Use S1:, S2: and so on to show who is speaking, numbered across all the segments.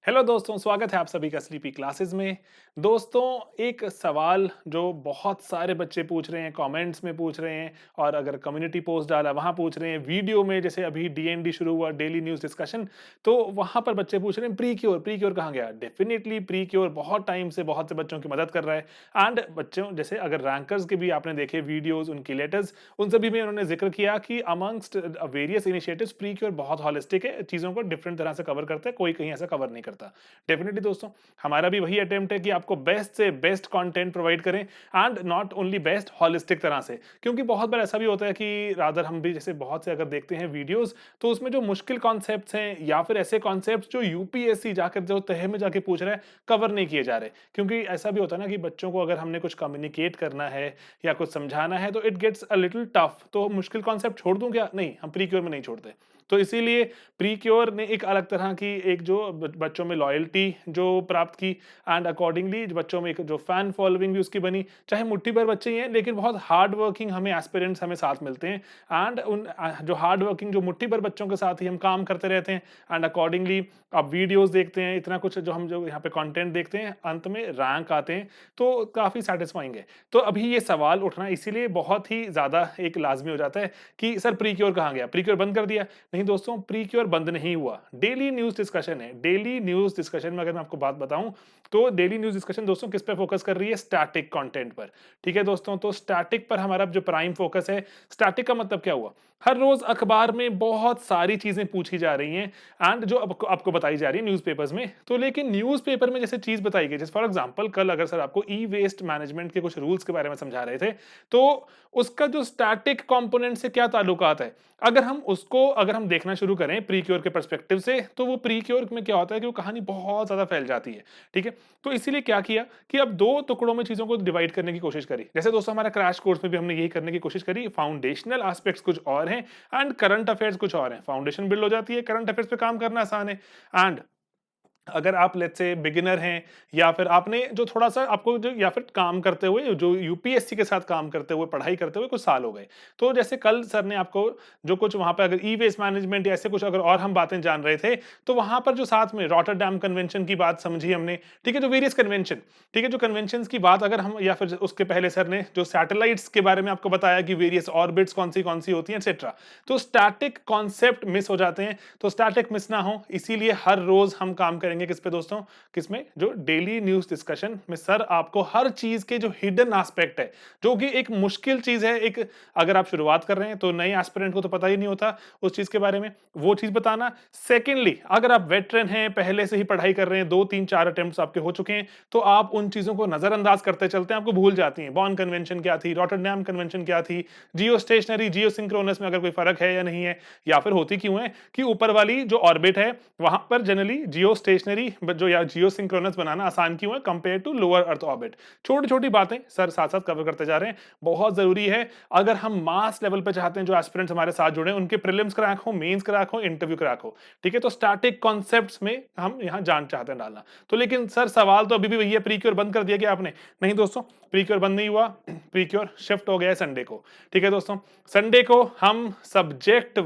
S1: Hello दोस्तों, स्वागत है आप सभी का स्लीपी क्लासेस में। दोस्तों, एक सवाल जो बहुत सारे बच्चे पूछ रहे हैं, कमेंट्स में पूछ रहे हैं और अगर कम्युनिटी पोस्ट डाला वहाँ पूछ रहे हैं, वीडियो में जैसे अभी डीएनडी शुरू हुआ, डेली न्यूज़ डिस्कशन, तो वहाँ पर बच्चे पूछ रहे हैं प्री क्योर कहाँ गया? डेफिनिटली प्री क्योर बहुत टाइम से बहुत से बच्चों की मदद कर रहा है एंड बच्चों जैसे अगर रैंकर्स के भी आपने देखे वीडियोज़, उनकी लेटर्स, उन सभी में उन्होंने ज़िक्र किया कि amongst various initiatives pre cure बहुत हॉलिस्टिक है, चीज़ों को डिफरेंट तरह से कवर करता है, कोई कहीं ऐसा कवर नहीं करता। डेफिनेटली दोस्तों, हमारा भी वही अटेम्प्ट है कि आपको बेस्ट से बेस्ट कंटेंट प्रोवाइड करें and not only best holistic तरह से, क्योंकि बहुत बार ऐसा भी होता है कि रादर हम भी जैसे बहुत से अगर देखते हैं वीडियोस तो उसमें जो मुश्किल कॉन्सेप्ट्स हैं या फिर ऐसे कॉन्सेप्ट्स जो यूपीएससी जाकर जो तह में जाके पूछ रहा है कवर नहीं किए जा रहे, क्योंकि ऐसा भी होता है ना कि बच्चों को अगर हमने कुछ कम्युनिकेट करना है या कुछ समझाना है तो it gets a little tough, तो मुश्किल कॉन्सेप्ट छोड़ दूं क्या? नहीं, हम प्री क्योर में नहीं छोड़ते। तो इसीलिए प्री क्योर ने एक अलग तरह की एक जो बच्चों में लॉयल्टी जो प्राप्त की एंड अकॉर्डिंगली बच्चों में एक जो फैन फॉलोइंग भी उसकी बनी, चाहे मुट्ठी भर बच्चे ही हैं लेकिन बहुत हार्ड वर्किंग हमें एस्पिरेंट्स हमें साथ मिलते हैं एंड उन जो हार्ड वर्किंग जो मुट्ठी भर बच्चों के साथ ही हम काम करते रहते हैं एंड अकॉर्डिंगली आप वीडियोस देखते हैं, इतना कुछ जो हम जो यहाँ पे कंटेंट देखते हैं, अंत में रैंक आते हैं तो काफ़ी सेटिस्फाइंग है। तो अभी ये सवाल उठना इसीलिए बहुत ही ज़्यादा एक लाज़मी हो जाता है कि सर प्री क्योर कहाँ गया? प्री क्योर बंद कर दिया? नहीं दोस्तों, प्री क्योर बंद नहीं हुआ। डेली न्यूज़ डिस्कशन है। डेली न्यूज़ डिस्कशन में अगर मैं आपको बात बताऊँ, तो डेली न्यूज़ डिस्कशन दोस्तों किस पे फ़ोकस कर रही है? स्टैटिक कंटेंट पर। ठीक है दोस्तों, तो स्टैटिक पर हमारा जो प्राइम फ़ोकस है, स्टैटिक का मतलब क्या हुआ? हर रोज़ अखबार में बहुत सारी चीज़ें पूछी जा रही हैं एंड जो आपको आपको बताई जा रही है न्यूज़पेपर्स में, तो लेकिन न्यूज़पेपर में जैसे चीज़ बताई गई, जैसे फॉर एग्ज़ाम्पल कल अगर सर आपको ई-वेस्ट मैनेजमेंट के कुछ रूल्स के बारे में समझा रहे थे, तो उसका जो स्टैटिक कंपोनेंट से क्या ताल्लुकात है? अगर हम देखना शुरू करें प्री क्योर के पर्सपेक्टिव से, तो वो प्री क्योर में क्या होता है कि वो कहानी बहुत ज़्यादा फैल जाती है, ठीक है? तो इसीलिए क्या किया कि अब 2 टुकड़ों में चीज़ों को डिवाइड करने की कोशिश करी। जैसे दोस्तों हमारा क्रैश कोर्स में भी हमने यही करने की कोशिश करी, फाउंडेशनल एस्पेक्ट्स कुछ और हैं एंड करंट अफेयर्स कुछ और हैं। फाउंडेशन बिल्ड हो जाती है, करंट अफेयर्स पे काम करना आसान है एंड अगर आप लेट्स से बिगिनर हैं या फिर आपने जो थोड़ा-सा आपको जो या फिर काम करते हुए जो यूपीएससी के साथ काम करते हुए, पढ़ाई करते हुए कुछ साल हो गए। तो जैसे कल सर ने आपको जो कुछ वहाँ पे अगर ई-वेस्ट मैनेजमेंट या ऐसे कुछ अगर और हम बातें जान रहे थे, तो वहाँ पर जो साथ में रॉटरडैम कन्वेंशन की बात समझी हमने, ठीक है? जो वेरियस कन्वेंशन, ठीक है? जो कन्वेंशंस की बात अगर हम या फिर उसके पहले सर ने जो सैटेलाइट्स के बारे में आपको बताया कि वेरियस ऑर्बिट्स कौन सी होती हैं एटसेट्रा। तो स्टैटिक कॉन्सेप्ट मिस हो जाते हैं, तो स्टैटिक मिस ना हो इसीलिए हर रोज़ हम काम करेंगे किस पे दोस्तों? किसमें? जो डेली न्यूज़ डिस्कशन में सर आपको हर चीज़ के जो हिडन एस्पेक्ट है, जो कि एक मुश्किल चीज़ है, एक अगर आप शुरुआत कर रहे हैं तो नए एस्पिरेंट को तो पता ही नहीं होता उस चीज़ के बारे में, वो चीज़ बताना। सेकेंडली अगर आप वेटरन हैं, पहले से ही पढ़ाई कर रहे हैं, 2, 3, 4 अटेम्प्ट्स आपके हो चुके हैं, तो आप उन चीज़ों को नज़रअंदाज करते चलते हैं, आपको भूल जाती हैं। बॉर्न कन्वेंशन क्या थी? रॉटरडैम कन्वेंशन क्या थी? जियो स्टेशनरी, जियो सिंक्रोनस में अगर कोई फ़र्क है या नहीं है? या फिर होती क्यों है कि ऊपर वाली जो ऑर्बिट है, वहाँ पर जनरली जियो स्टेशनरी जो या जियो सिंक्रोनस बनाना आसान क्यों है compare to lower earth orbit. छोटी-छोटी बातें सर साथ-साथ कवर करते जा रहे हैं, बहुत ज़रूरी है अगर हम मास लेवल पे चाहते हैं जो एस्पिरेंट्स हमारे साथ जुड़े हैं, उनके प्रीलिम्स क्रैक हो, मेंस क्रैक हो, इंटरव्यू क्रैक हो, ठीक है? तो स्टैटिक कॉन्सेप्ट्स में हम यहाँ जान चाहते हैं डालना। तो लेकिन सर सवाल तो अभी भी वही है, प्री क्योर बंद कर दिया क्या आपने? नहीं दोस्तों, प्री क्योर बंद नहीं हुआ, प्री क्योर शिफ्ट हो गया है संडे को, ठीक है दोस्तों? संडे को हम सब्जेक्ट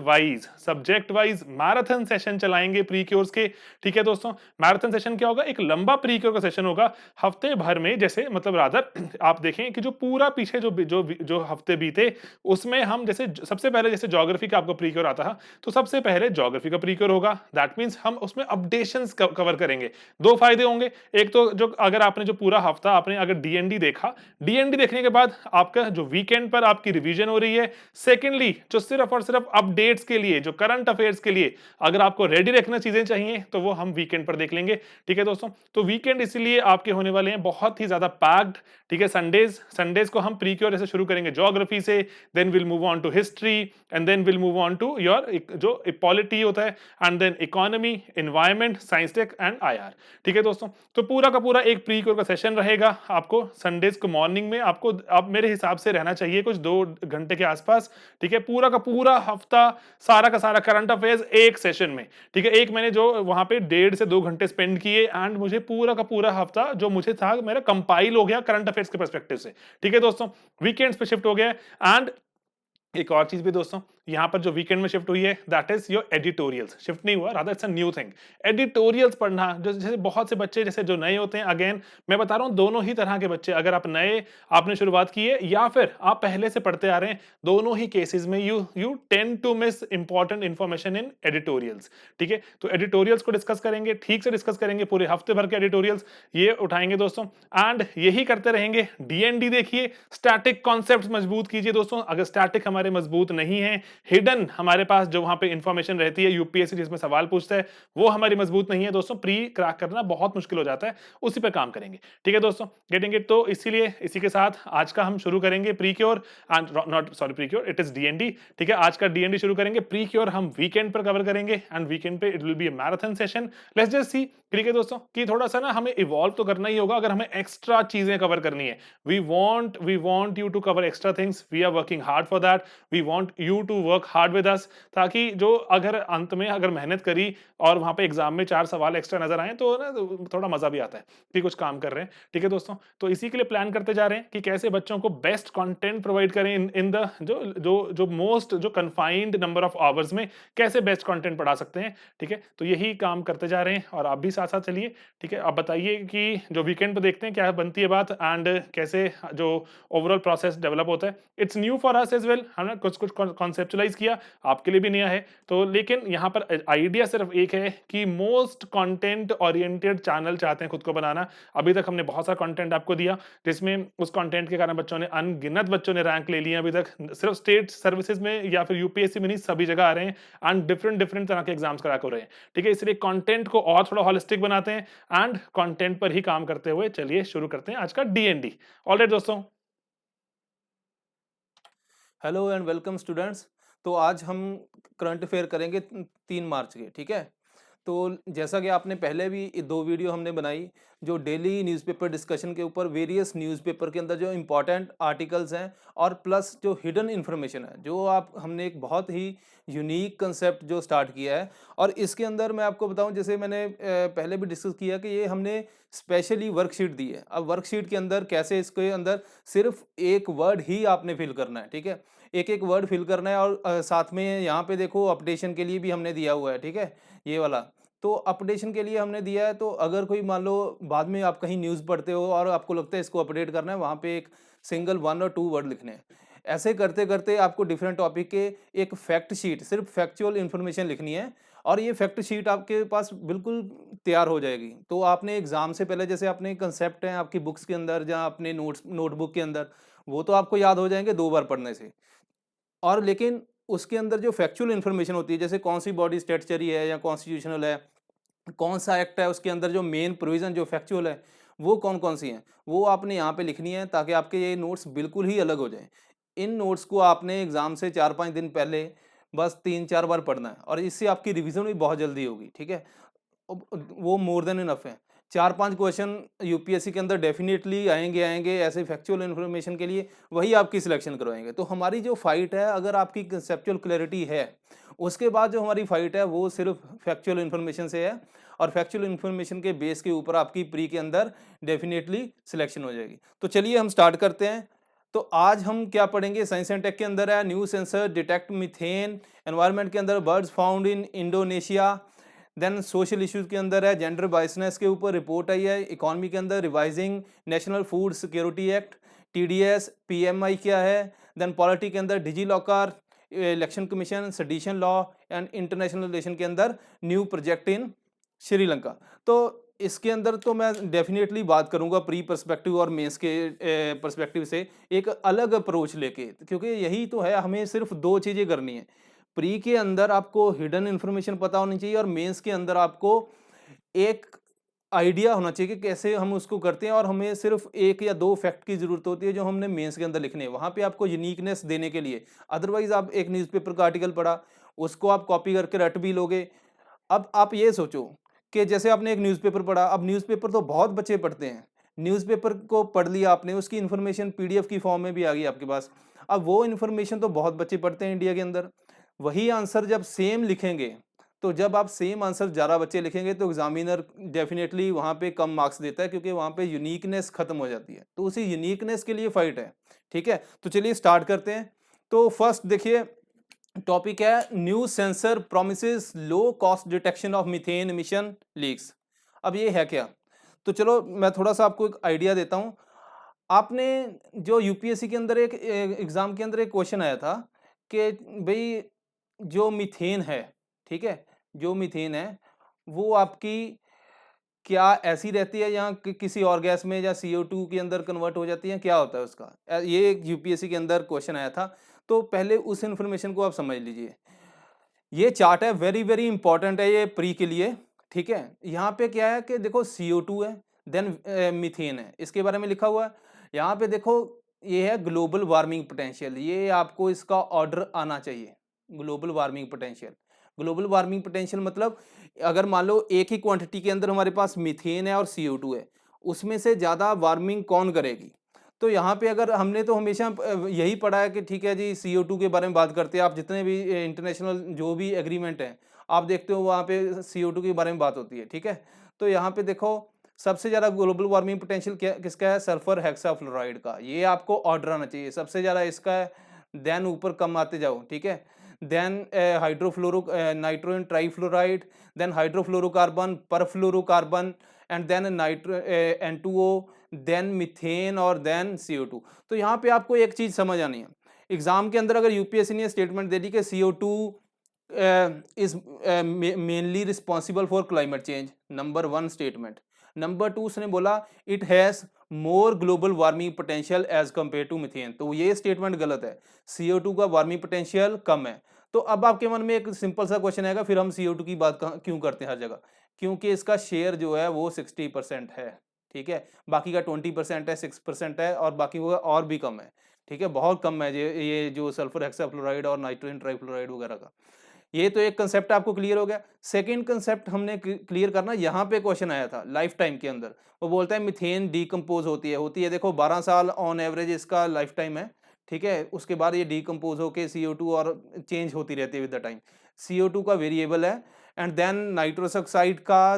S1: वाइज मैराथन सेशन चलाएंगे प्री क्योर्स के, ठीक है दोस्तों? मैराथन सेशन क्या होगा? एक लंबा प्री क्योर का सेशन होगा हफ्ते भर में, जैसे मतलब रादर आप देखें कि जो पूरा पीछे जो हफ्ते बीते उसमें हम जैसे सबसे पहले जैसे ज्योग्राफी का आपको प्री क्योर आता था, तो सबसे पहले ज्योग्राफी का प्री क्योर होगा। दैट मींस हम उसमें अपडेशंस कवर करेंगे। दो फायदे होंगे, एक तो जो अगर आपने जो पूरा हफ्ता आपने अगर डीएनडी देखा, डीएनडी देखने के बाद आपका जो वीकेंड पर आपकी रिवीजन हो रही है। सेकेंडली जो सिर्फ और सिर्फ अपडेट्स के लिए, जो करंट अफेयर्स के लिए अगर आपको रेडी रखना चीजें चाहिए, तो वो हम वीकेंड पर देख लेंगे, ठीक है दोस्तों? तो वीकेंड इसलिए आपके होने वाले हैं बहुत ही ज्यादा पैक्ड, ठीक है? संडेज को हम प्री क्योर ऐसे शुरू करेंगे ज्योग्राफी से, then will move on to history and then will move on to your जो पॉलिटी होता है and then economy, environment, science tech and IR, ठीक है दोस्तों? तो पूरा का पूरा एक प्री क्योर का सेशन रहेगा। आपको संडेज को मॉर्निंग में आपको अब मेरे हिसाब से रहना चाहिए कुछ 2 घंटे के आसपास, ठीक है? पूरा का पूरा हफ्ता सारा का सारा करंट अफेयर्स एक सेशन में, ठीक है? एक मैंने जो वहां पे 1.5 से 2 घंटे स्पेंड किए एंड मुझे पूरा का पूरा हफ्ता जो मुझे था मेरा कंपाइल हो गया करंट अफेयर्स के पर्सपेक्टिव से, ठीक है दोस्तों? वीकेंड्स पे शिफ्ट हो गया एंड एक और चीज भी दोस्तों, यहाँ पर जो वीकेंड में शिफ्ट हुई है that is your editorials. Shift नहीं हुआ, rather it's a new thing. Editorials पढ़ना, जैसे बहुत से बच्चे जैसे जो नए होते हैं, अगेन मैं बता रहा हूँ दोनों ही तरह के बच्चे, अगर आप नए आपने शुरुआत की है या फिर आप पहले से पढ़ते आ रहे हैं, दोनों ही केसेस में you tend to miss important information in editorials. ठीक है, तो एडिटोरियल्स को डिस्कस करेंगे, ठीक से डिस्कस करेंगे, पूरे हफ्ते भर के एडिटोरियल्स ये उठाएंगे दोस्तों, एंड यही करते रहेंगे। डीएनडी देखिए, स्टैटिक कॉन्सेप्ट्स मजबूत कीजिए दोस्तों। अगर स्टैटिक हमारे मजबूत नहीं है, हिडन हमारे पास जो वहां पे इंफॉर्मेशन रहती है, यूपीएससी जिसमें सवाल पूछता है, वो हमारी मजबूत नहीं है दोस्तों, प्री क्रैक करना बहुत मुश्किल हो जाता है, उसी पे काम करेंगे। ठीक है दोस्तों, गेटिंग इट? तो इसीलिए इसी के साथ आज का हम शुरू करेंगे pre cure and not sorry pre cure, it is DND. ठीक है, आज का डीएनडी शुरू करेंगे। प्री क्योर हम वीकेंड पर कवर करेंगे एंड वीकेंड पे it will be a marathon session. Let's just see, ठीक है दोस्तों, कि थोड़ा सा ना हमें इवॉल्व तो करना ही होगा अगर हमें एक्स्ट्रा चीजें कवर करनी है। We want you to cover extra things, we are working hard for that, we want you to work hard with us, ताकि जो अगर अंत में अगर मेहनत करी और वहां पे एग्जाम में 4 सवाल एक्स्ट्रा नजर आए तो ना तो थोड़ा मजा भी आता है कि कुछ काम कर रहे हैं। ठीक है दोस्तों, तो इसी के लिए प्लान करते जा रहे हैं कि कैसे बच्चों को बेस्ट कंटेंट प्रोवाइड करें इन द जो मोस्ट जो कन्फाइंड नंबर ऑफ आवर्स में कैसे बेस्ट कंटेंट पढ़ा सकते हैं। ठीक है, तो यही काम करते जा रहे हैं और आप भी साथ साथ चलिए। ठीक है, आप बताइए कि जो वीकेंड पे देखते हैं क्या बनती है बात एंड कैसे जो ओवरऑल प्रोसेस डेवलप होता है। It's new for us as well, हमने कुछ कुछ कॉन्सेप्चुलाइज किया, आपके लिए भी नया है तो, लेकिन यहाँ पर आइडिया सिर्फ एक है कि मोस्ट कंटेंट ओरिएंटेड चैनल चाहते हैं खुद को बनाना। अभी तक हमने बहुत सारा कंटेंट आपको दिया जिसमें उस कंटेंट के कारण बच्चों ने अनगिनत बच्चों ने रैंक ले लिया अभी तक, सिर्फ स्टेट सर्विसेज में या फिर यूपीएससी में नहीं, सभी जगह आ रहे हैं एंड डिफरेंट डिफरेंट तरह के एग्जाम्स करा कर रहे हैं। ठीक है, इसलिए कंटेंट को और थोड़ा होलिस्टिक बनाते हैं एंड कंटेंट पर ही काम करते हुए चलिए शुरू करते हैं आज का डीएनडी। ऑलराइट दोस्तों,
S2: हेलो एंड वेलकम स्टूडेंट्स। तो आज हम करंट अफेयर करेंगे 3 मार्च के। ठीक है, तो जैसा कि आपने पहले भी 2 वीडियो हमने बनाई जो डेली न्यूज़पेपर डिस्कशन के ऊपर, वेरियस न्यूज़पेपर के अंदर जो इम्पॉर्टेंट आर्टिकल्स हैं और प्लस जो हिडन इन्फॉर्मेशन है, जो आप हमने एक बहुत ही यूनिक कंसेप्ट जो स्टार्ट किया है। और इसके अंदर मैं आपको बताऊं, जैसे मैंने पहले भी डिस्कस किया कि ये हमने स्पेशली वर्कशीट दी है। अब वर्कशीट के अंदर कैसे, इसके अंदर सिर्फ एक वर्ड ही आपने फिल करना है। ठीक है, एक एक वर्ड फिल करना है और साथ में यहाँ पे देखो अपडेशन के लिए भी हमने दिया हुआ है। ठीक है, ये वाला तो अपडेशन के लिए हमने दिया है। तो अगर कोई मान लो बाद में आप कहीं न्यूज़ पढ़ते हो और आपको लगता है इसको अपडेट करना है, वहाँ पे एक सिंगल 1 और 2 वर्ड लिखने हैं। ऐसे करते करते आपको डिफरेंट टॉपिक के एक फैक्ट शीट, सिर्फ फैक्चुअल इन्फॉर्मेशन लिखनी है और ये फैक्ट शीट आपके पास बिल्कुल तैयार हो जाएगी। तो आपने एग्जाम से पहले, जैसे अपने कंसेप्ट हैं आपकी बुक्स के अंदर या अपने नोटबुक के अंदर, वो तो आपको याद हो जाएंगे 2 बार पढ़ने से। और लेकिन उसके अंदर जो फैक्चुअल इन्फॉर्मेशन होती है, जैसे कौन सी बॉडी स्टैट्यूटरी है या कॉन्स्टिट्यूशनल है, कौन सा एक्ट है, उसके अंदर जो मेन प्रोविजन जो फैक्चुअल है वो कौन कौन सी हैं, वो आपने यहाँ पे लिखनी है ताकि आपके ये नोट्स बिल्कुल ही अलग हो जाएं। इन नोट्स को आपने एग्जाम से 4-5 दिन पहले बस 3-4 बार पढ़ना है और इससे आपकी रिवीजन भी बहुत जल्दी होगी। ठीक है, वो मोर देन इनफ है। 4-5 क्वेश्चन यूपीएससी के अंदर डेफिनेटली आएंगे ऐसे फैक्चुअल इन्फॉर्मेशन के लिए, वही आपकी सिलेक्शन करवाएंगे। तो हमारी जो फाइट है, अगर आपकी कंसेप्चुअल क्लैरिटी है, उसके बाद जो हमारी फाइट है वो सिर्फ फैक्चुअल इन्फॉर्मेशन से है और फैक्चुअल इन्फॉर्मेशन के बेस के ऊपर आपकी प्री के अंदर डेफिनेटली सिलेक्शन हो जाएगी। तो चलिए हम स्टार्ट करते हैं। तो आज हम क्या पढ़ेंगे, साइंस एंड टेक के अंदर है new sensor detect methane, environment के अंदर birds found in Indonesia, then social issues के अंदर है जेंडर बाइसनेस के ऊपर रिपोर्ट आई है, इकोनॉमी के अंदर revising national food security act, TDS, PMI क्या है, देन पॉलिटी के अंदर digi locker, election commission, sedition law and international relation के अंदर न्यू प्रोजेक्ट इन श्रीलंका। तो इसके अंदर तो मैं डेफिनेटली बात करूंगा प्री पर्सपेक्टिव और मेंस के पर्सपेक्टिव से एक अलग अप्रोच लेके, क्योंकि यही तो है, हमें सिर्फ 2 चीज़ें करनी है। प्री के अंदर आपको हिडन इन्फॉर्मेशन पता होनी चाहिए और मेंस के अंदर आपको एक आइडिया होना चाहिए कि कैसे हम उसको करते हैं, और हमें सिर्फ 1 या 2 फैक्ट की ज़रूरत होती है जो हमने मेंस के अंदर लिखने हैं, वहाँ पे आपको यूनिकनेस देने के लिए। अदरवाइज आप एक न्यूज़पेपर का आर्टिकल पढ़ा, उसको आप कॉपी करके रट भी लोगे। अब आप ये सोचो कि जैसे आपने एक न्यूज़पेपर पढ़ा, अब न्यूज़पेपर तो बहुत बच्चे पढ़ते हैं, न्यूज़पेपर को पढ़ लिया आपने, उसकी इन्फॉर्मेशन पीडीएफ की फॉर्म में भी आ गई आपके पास। अब वो इन्फॉर्मेशन तो बहुत बच्चे पढ़ते हैं इंडिया के अंदर, वही आंसर जब सेम लिखेंगे, तो जब आप सेम आंसर ज़्यादा बच्चे लिखेंगे तो एग्जामिनर डेफिनेटली वहाँ पे कम मार्क्स देता है, क्योंकि वहाँ पे यूनिकनेस खत्म हो जाती है। तो उसी यूनिकनेस के लिए फाइट है। ठीक है, तो चलिए स्टार्ट करते हैं। तो फर्स्ट देखिए, टॉपिक है new sensor promises low cost detection of methane emission leaks. अब ये है क्या? तो चलो मैं थोड़ा सा आपको एक आइडिया देता हूँ। आपने जो यूपीएससी के अंदर एक एग्जाम के अंदर एक क्वेश्चन आया था कि भाई जो मीथेन है, ठीक है, जो मीथेन है वो आपकी क्या ऐसी रहती है या किसी और गैस में या CO2 के अंदर कन्वर्ट हो जाती है, क्या होता है उसका? ये एक यूपीएससी के अंदर क्वेश्चन आया था। तो पहले उस इंफॉर्मेशन को आप समझ लीजिए। ये चार्ट है, वेरी वेरी इंपॉर्टेंट है ये प्री के लिए, ठीक है। यहाँ पे क्या है कि देखो CO2 है, देन मीथेन है, इसके बारे में लिखा हुआ है। यहाँ पे देखो ये है ग्लोबल वार्मिंग पोटेंशियल, ये आपको इसका ऑर्डर आना चाहिए। Global warming potential, global warming potential मतलब अगर मान लो एक ही क्वांटिटी के अंदर हमारे पास मीथेन है और CO2 है, उसमें से ज़्यादा वार्मिंग कौन करेगी? तो यहाँ पे अगर हमने तो हमेशा यही पढ़ा है कि ठीक है जी CO2 के बारे में बात करते हैं। आप जितने भी इंटरनेशनल जो भी एग्रीमेंट हैं आप देखते हो वहाँ पे CO2 के बारे में बात होती है, ठीक है। तो यहाँ पे देखो सबसे ज़्यादा ग्लोबल वार्मिंग पोटेंशियल क्या किसका है? सल्फर हेक्साफ्लोराइड का। ये आपको ऑर्डर आना चाहिए, सबसे ज़्यादा इसका है, देन ऊपर कम आते जाओ, ठीक है। Then hydrofluoro nitrogen trifluoride, then hydrofluorocarbon, perfluorocarbon and then nitro N2O, then methane और देन CO2। तो यहाँ पे आपको एक चीज समझ आनी है, एग्जाम के अंदर अगर यूपीएससी ने स्टेटमेंट दे दी कि CO2 is mainly responsible for climate change, number 1 statement. Number 2 उसने बोला it has more global warming potential as compare to methane, तो ये स्टेटमेंट गलत है। CO2 का वार्मिंग पोटेंशियल कम है। तो अब आपके मन में एक सिंपल सा क्वेश्चन आएगा, फिर हम CO2 की बात क्यों करते हैं हर जगह? क्योंकि इसका शेयर जो है वो 60% है, ठीक है। बाकी का 20% है, 6% है और बाकी वो और भी कम है, ठीक है, बहुत कम है ये जो सल्फर हेक्साफ्लोराइड और नाइट्रोजन ट्राइफ्लोराइड वगैरह का। ये तो एक कंसेप्ट आपको क्लियर हो गया। सेकंड कंसेप्ट हमने क्लियर करना, यहाँ पे क्वेश्चन आया था लाइफ टाइम के अंदर, वो बोलता है मिथेन डीकम्पोज होती है, देखो 12 साल ऑन एवरेज इसका लाइफ टाइम है, ठीक है। उसके बाद ये डीकम्पोज होके CO2 और चेंज होती रहती है विद द टाइम। CO2 का वेरिएबल है एंड देन नाइट्रस ऑक्साइड का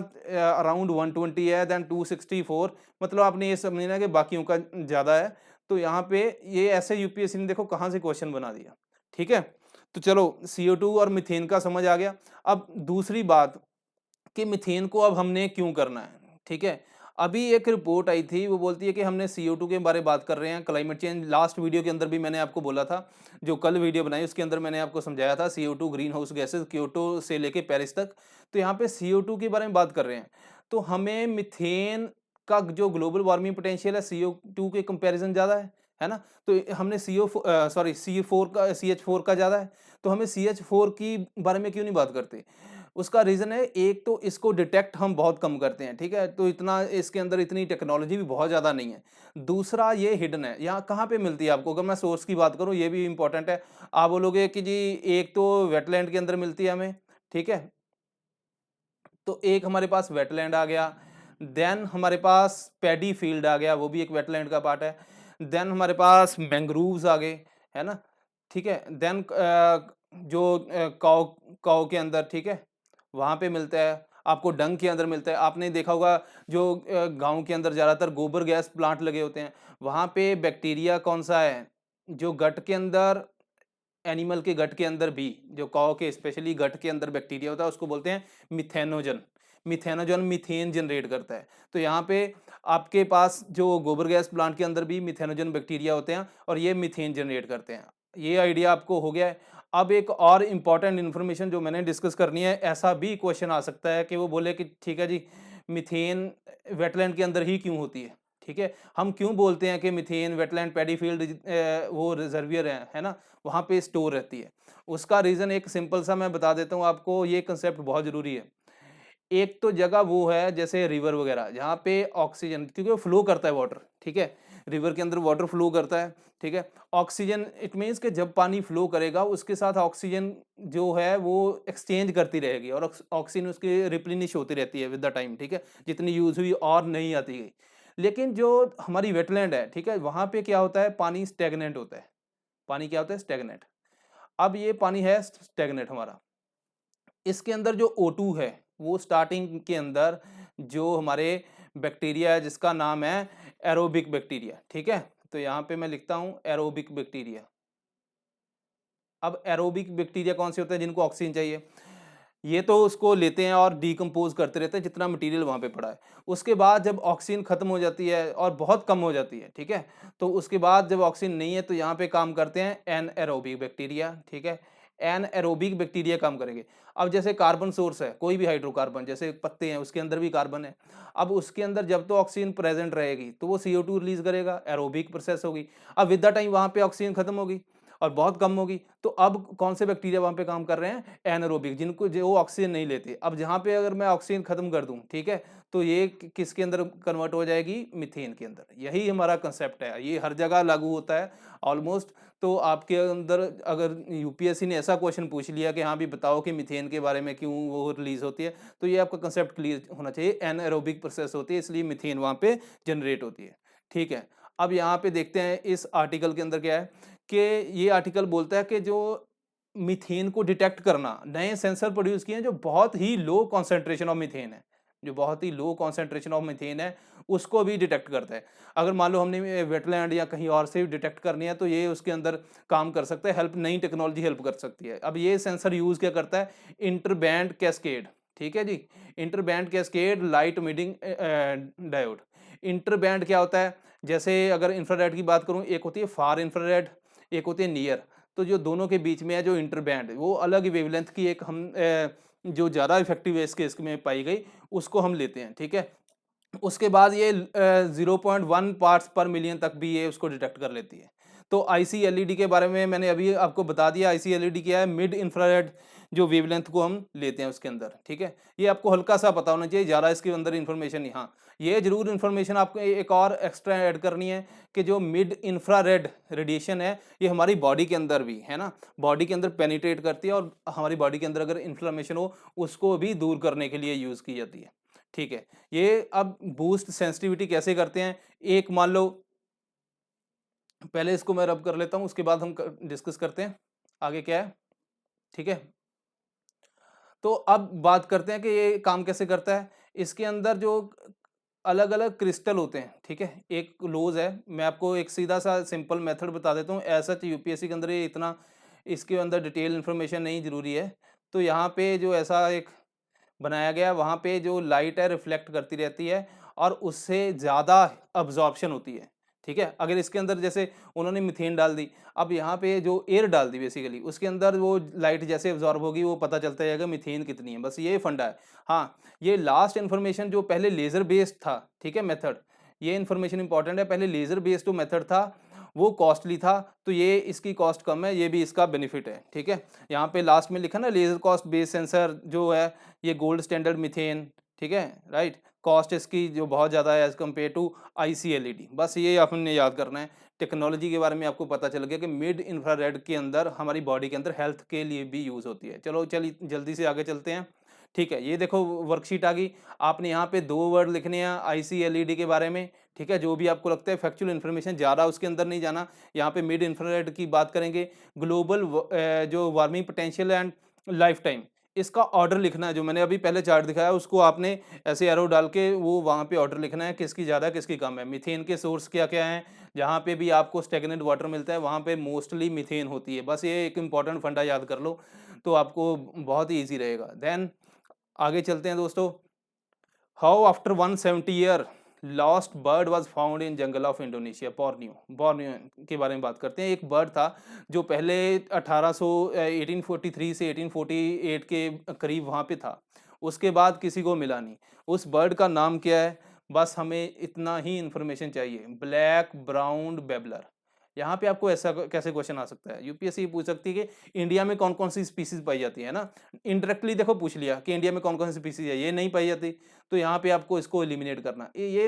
S2: अराउंड 120 है, देन 264, मतलब आपने ये समझना कि बाकियों का ज़्यादा है। तो यहाँ पे ये ऐसे यूपीएससी ने देखो कहाँ से क्वेश्चन बना दिया, ठीक है। तो चलो CO2 और मीथेन का समझ आ गया। अब दूसरी बात कि मीथेन को अब हमने क्यों करना है, ठीक है। अभी एक रिपोर्ट आई थी, वो बोलती है कि हमने CO2 के बारे में बात कर रहे हैं, क्लाइमेट चेंज। लास्ट वीडियो के अंदर भी मैंने आपको बोला था, जो कल वीडियो बनाई उसके अंदर मैंने आपको समझाया था CO2 green house gases, Kyoto से लेके पेरिस तक। तो यहाँ पे CO2 के बारे में बात कर रहे हैं, तो हमें मिथेन का जो ग्लोबल वार्मिंग पोटेंशियल है CO2 के कंपेरिजन ज़्यादा है ना। तो हमने C4 का CH4 का ज़्यादा है, तो हमें CH4 की बारे में क्यों नहीं बात करते? उसका रीज़न है, एक तो इसको डिटेक्ट हम बहुत कम करते हैं, ठीक है, तो इतना इसके अंदर इतनी टेक्नोलॉजी भी बहुत ज़्यादा नहीं है। दूसरा ये हिडन है, यहाँ कहाँ पे मिलती है आपको? अगर मैं सोर्स की बात करूँ ये भी इंपॉर्टेंट है। आप बोलोगे कि जी एक तो वेटलैंड के अंदर मिलती है हमें, ठीक है, तो एक हमारे पास वेटलैंड आ गया, देन हमारे पास पैडी फील्ड आ गया, वो भी एक वेटलैंड का पार्ट है। देन हमारे पास मैंग्रोव्स आ गए, है ना, ठीक है। देन जो काऊ काऊ के अंदर, ठीक है, वहाँ पे मिलता है, आपको डंग के अंदर मिलता है। आपने देखा होगा जो गाँव के अंदर ज़्यादातर गोबर गैस प्लांट लगे होते हैं, वहाँ पे बैक्टीरिया कौन सा है जो गट के अंदर, एनिमल के गट के अंदर भी, जो काऊ के स्पेशली गट के अंदर बैक्टीरिया होता है उसको बोलते हैं मिथेनोजन। मिथेनोजन मीथेन जनरेट करता है। तो यहाँ पे आपके पास जो गोबर गैस प्लांट के अंदर भी मिथेनोजन बैक्टीरिया होते हैं और ये मीथेन जनरेट करते हैं। ये आइडिया आपको हो गया है। अब एक और इम्पॉर्टेंट इन्फॉर्मेशन जो मैंने डिस्कस करनी है, ऐसा भी क्वेश्चन आ सकता है कि वो बोले कि ठीक है जी मिथेन वेटलैंड के अंदर ही क्यों होती है, ठीक है। हम क्यों बोलते हैं कि मिथेन वेटलैंड पैडी फील्ड वो रिजर्वियर है ना, वहाँ पे स्टोर रहती है। उसका रीज़न एक सिंपल सा मैं बता देता हूँ आपको, ये कंसेप्ट बहुत ज़रूरी है। एक तो जगह वो है जैसे रिवर वगैरह, जहाँ पे ऑक्सीजन, क्योंकि वो फ्लो करता है वाटर, ठीक है, रिवर के अंदर वाटर फ्लो करता है, ठीक है। ऑक्सीजन, इट मीन्स कि जब पानी फ्लो करेगा उसके साथ ऑक्सीजन जो है वो एक्सचेंज करती रहेगी और ऑक्सीजन उसकी रिप्लेनिश होती रहती है विद द टाइम, ठीक है, जितनी यूज हुई और नहीं आती गई। लेकिन जो हमारी वेटलैंड है, ठीक है, वहाँ पे क्या होता है, पानी स्टेगनेंट होता है। पानी क्या होता है? स्टेगनेंट। अब ये पानी है स्टेगनेंट हमारा, इसके अंदर जो O2 है वो स्टार्टिंग के अंदर जो हमारे बैक्टीरिया है जिसका नाम है एरोबिक बैक्टीरिया, ठीक है। तो यहाँ पे मैं लिखता हूँ एरोबिक बैक्टीरिया, अब एरोबिक बैक्टीरिया कौन से होते हैं जिनको ऑक्सीजन चाहिए, ये तो उसको लेते हैं और डिकम्पोज करते रहते हैं जितना मटेरियल वहाँ पे पड़ा है। उसके बाद जब ऑक्सीजन खत्म हो जाती है और बहुत कम हो जाती है, ठीक है, तो उसके बाद जब ऑक्सीजन नहीं है तो यहाँ पे काम करते हैं एनएरोबिक बैक्टीरिया, ठीक है। एनएरोबिक बैक्टीरिया काम करेंगे। अब जैसे कार्बन सोर्स है, कोई भी हाइड्रोकार्बन, जैसे पत्ते हैं उसके अंदर भी कार्बन है। अब उसके अंदर जब तो ऑक्सीजन प्रेजेंट रहेगी तो वो CO2 रिलीज करेगा, एरोबिक प्रोसेस होगी। अब विद द टाइम वहाँ पे ऑक्सीजन खत्म होगी और बहुत कम होगी, तो अब कौन से बैक्टीरिया वहाँ पे काम कर रहे हैं, एनारोबिक, जिनको जो ऑक्सीजन नहीं लेते। अब जहाँ पे अगर मैं ऑक्सीजन खत्म कर दूं, ठीक है, तो ये किसके अंदर कन्वर्ट हो जाएगी, मीथेन के अंदर। यही हमारा कंसेप्ट है, ये हर जगह लागू होता है ऑलमोस्ट। तो आपके अंदर अगर यूपीएससी ने ऐसा क्वेश्चन पूछ लिया कि हाँ भी बताओ कि मीथेन के बारे में क्यों वो रिलीज होती है, तो ये आपका कंसेप्ट क्लियर होना चाहिए। एनारोबिक प्रोसेस होती है इसलिए मीथेन वहाँ पे जनरेट होती है, ठीक है। अब यहाँ पे देखते हैं इस आर्टिकल के अंदर क्या है, कि ये आर्टिकल बोलता है कि जो मीथेन को डिटेक्ट करना, नए सेंसर प्रोड्यूस किए हैं जो बहुत ही लो कॉन्सेंट्रेशन ऑफ मीथेन है, जो बहुत ही लो कॉन्सेंट्रेशन ऑफ मीथेन है उसको भी डिटेक्ट करता है। अगर मान लो हमने वेटलैंड या कहीं और से डिटेक्ट करनी है तो ये उसके अंदर काम कर सकता है, हेल्प, नई टेक्नोलॉजी हेल्प कर सकती है। अब ये सेंसर यूज क्या करता है, इंटरबैंड कैस्केड, ठीक है जी, इंटरबैंड कैस्केड लाइट मीडिंग डायोड। इंटरबैंड क्या होता है, जैसे अगर इंफ्रारेड की बात करूं, एक होती है फार इंफ्रारेड, एक होती है नियर। तो जो दोनों के बीच में है जो इंटरबैंड, वो अलग वेवलेंथ की एक हम जो ज़्यादा इफेक्टिव है इसके इसमें पाई गई, उसको हम लेते हैं, ठीक है। उसके बाद ये 0.1 पार्ट्स पर मिलियन तक भी ये उसको डिटेक्ट कर लेती है। तो IC LED के बारे में मैंने अभी आपको बता दिया। IC LED क्या है, मिड इंफ्रारेड जो वेवलेंथ को हम लेते हैं उसके अंदर, ठीक है। ये आपको हल्का सा पता होना चाहिए, ज़्यादा इसके अंदर इन्फॉर्मेशन नहीं। हाँ, ये जरूर इन्फॉर्मेशन आपको एक और एक्स्ट्रा ऐड करनी है कि जो मिड इंफ्रारेड रेडिएशन है ये हमारी बॉडी के अंदर भी है ना, बॉडी के अंदर पेनिट्रेट करती है और हमारी बॉडी के अंदर अगर इन्फ्लेमेशन हो उसको भी दूर करने के लिए यूज़ की जाती है, ठीक है। ये अब बूस्ट सेंसिटिविटी कैसे करते हैं, एक मान लो, पहले इसको मैं रब कर लेता हूँ उसके बाद हम डिस्कस करते हैं आगे क्या है, ठीक है। तो अब बात करते हैं कि ये काम कैसे करता है। इसके अंदर जो अलग अलग क्रिस्टल होते हैं, ठीक है, एक लोज है। मैं आपको एक सीधा सा सिंपल मेथड बता देता हूँ, ऐसा यूपीएससी के अंदर ये इतना इसके अंदर डिटेल इन्फॉर्मेशन नहीं जरूरी है। तो यहाँ पे जो ऐसा एक बनाया गया, वहाँ पे जो लाइट है रिफ्लेक्ट करती रहती है और उससे ज़्यादा अब्जॉर्प्शन होती है, ठीक है। अगर इसके अंदर जैसे उन्होंने मीथेन डाल दी, अब यहाँ पे जो एयर डाल दी बेसिकली, उसके अंदर वो लाइट जैसे अब्जॉर्ब होगी वो पता चलता जाएगा मीथेन कितनी है, बस ये फंडा है। हाँ, ये लास्ट इन्फॉर्मेशन जो पहले लेज़र बेस्ड था, ठीक है, मेथड, ये इन्फॉर्मेशन इंपॉर्टेंट है। पहले लेज़र बेस्ड जो मेथड था वो कॉस्टली था, तो ये इसकी कॉस्ट कम है, ये भी इसका बेनिफिट है, ठीक है। यहाँ पे लास्ट में लिखा ना, लेज़र कॉस्ट बेस्ड सेंसर जो है ये गोल्ड स्टैंडर्ड मीथेन, ठीक है, राइट। कॉस्ट इसकी जो बहुत ज़्यादा है as compare to IC LED, बस ये आपने याद करना है। टेक्नोलॉजी के बारे में आपको पता चल गया कि मिड इंफ्रारेड के अंदर हमारी बॉडी के अंदर हेल्थ के लिए भी यूज़ होती है। चलो चलिए जल्दी से आगे चलते हैं, ठीक है। ये देखो वर्कशीट आ गई, आपने यहाँ पे 2 वर्ड लिखने हैं IC LED के बारे में, ठीक है। जो भी आपको लगता है फैक्चुअल इन्फॉर्मेशन, ज़्यादा उसके अंदर नहीं जाना। यहाँ पे मिड इंफ्रारेड की बात करेंगे, ग्लोबल जो warming potential and life time, इसका ऑर्डर लिखना है। जो मैंने अभी पहले चार्ट दिखाया उसको आपने ऐसे एरो डाल के वो वहाँ पे ऑर्डर लिखना है, किसकी ज़्यादा किसकी कम है। मीथेन के सोर्स क्या क्या हैं, जहाँ पे भी आपको स्टेगनेंट वाटर मिलता है वहाँ पे मोस्टली मीथेन होती है। बस ये एक इंपॉर्टेंट फंडा याद कर लो तो आपको बहुत ही ईजी रहेगा। देन आगे चलते हैं दोस्तों। How after 170 year lost bird was found in jungle of Indonesia, Borneo. Borneo के बारे में बात करते हैं। एक बर्ड था जो पहले 1843 से 1848 के करीब वहाँ पे था, उसके बाद किसी को मिला नहीं। उस बर्ड का नाम क्या है, बस हमें इतना ही इंफॉर्मेशन चाहिए, ब्लैक ब्राउन बेबलर। यहाँ पे आपको ऐसा कैसे क्वेश्चन आ सकता है, यूपीएससी पूछ सकती है कि इंडिया में कौन कौन सी स्पीसीज पाई जाती है ना। इनडायरेक्टली देखो पूछ लिया कि इंडिया में कौन कौन सी स्पीसीज है, ये नहीं पाई जाती, तो यहाँ पे आपको इसको एलिमिनेट करना। ये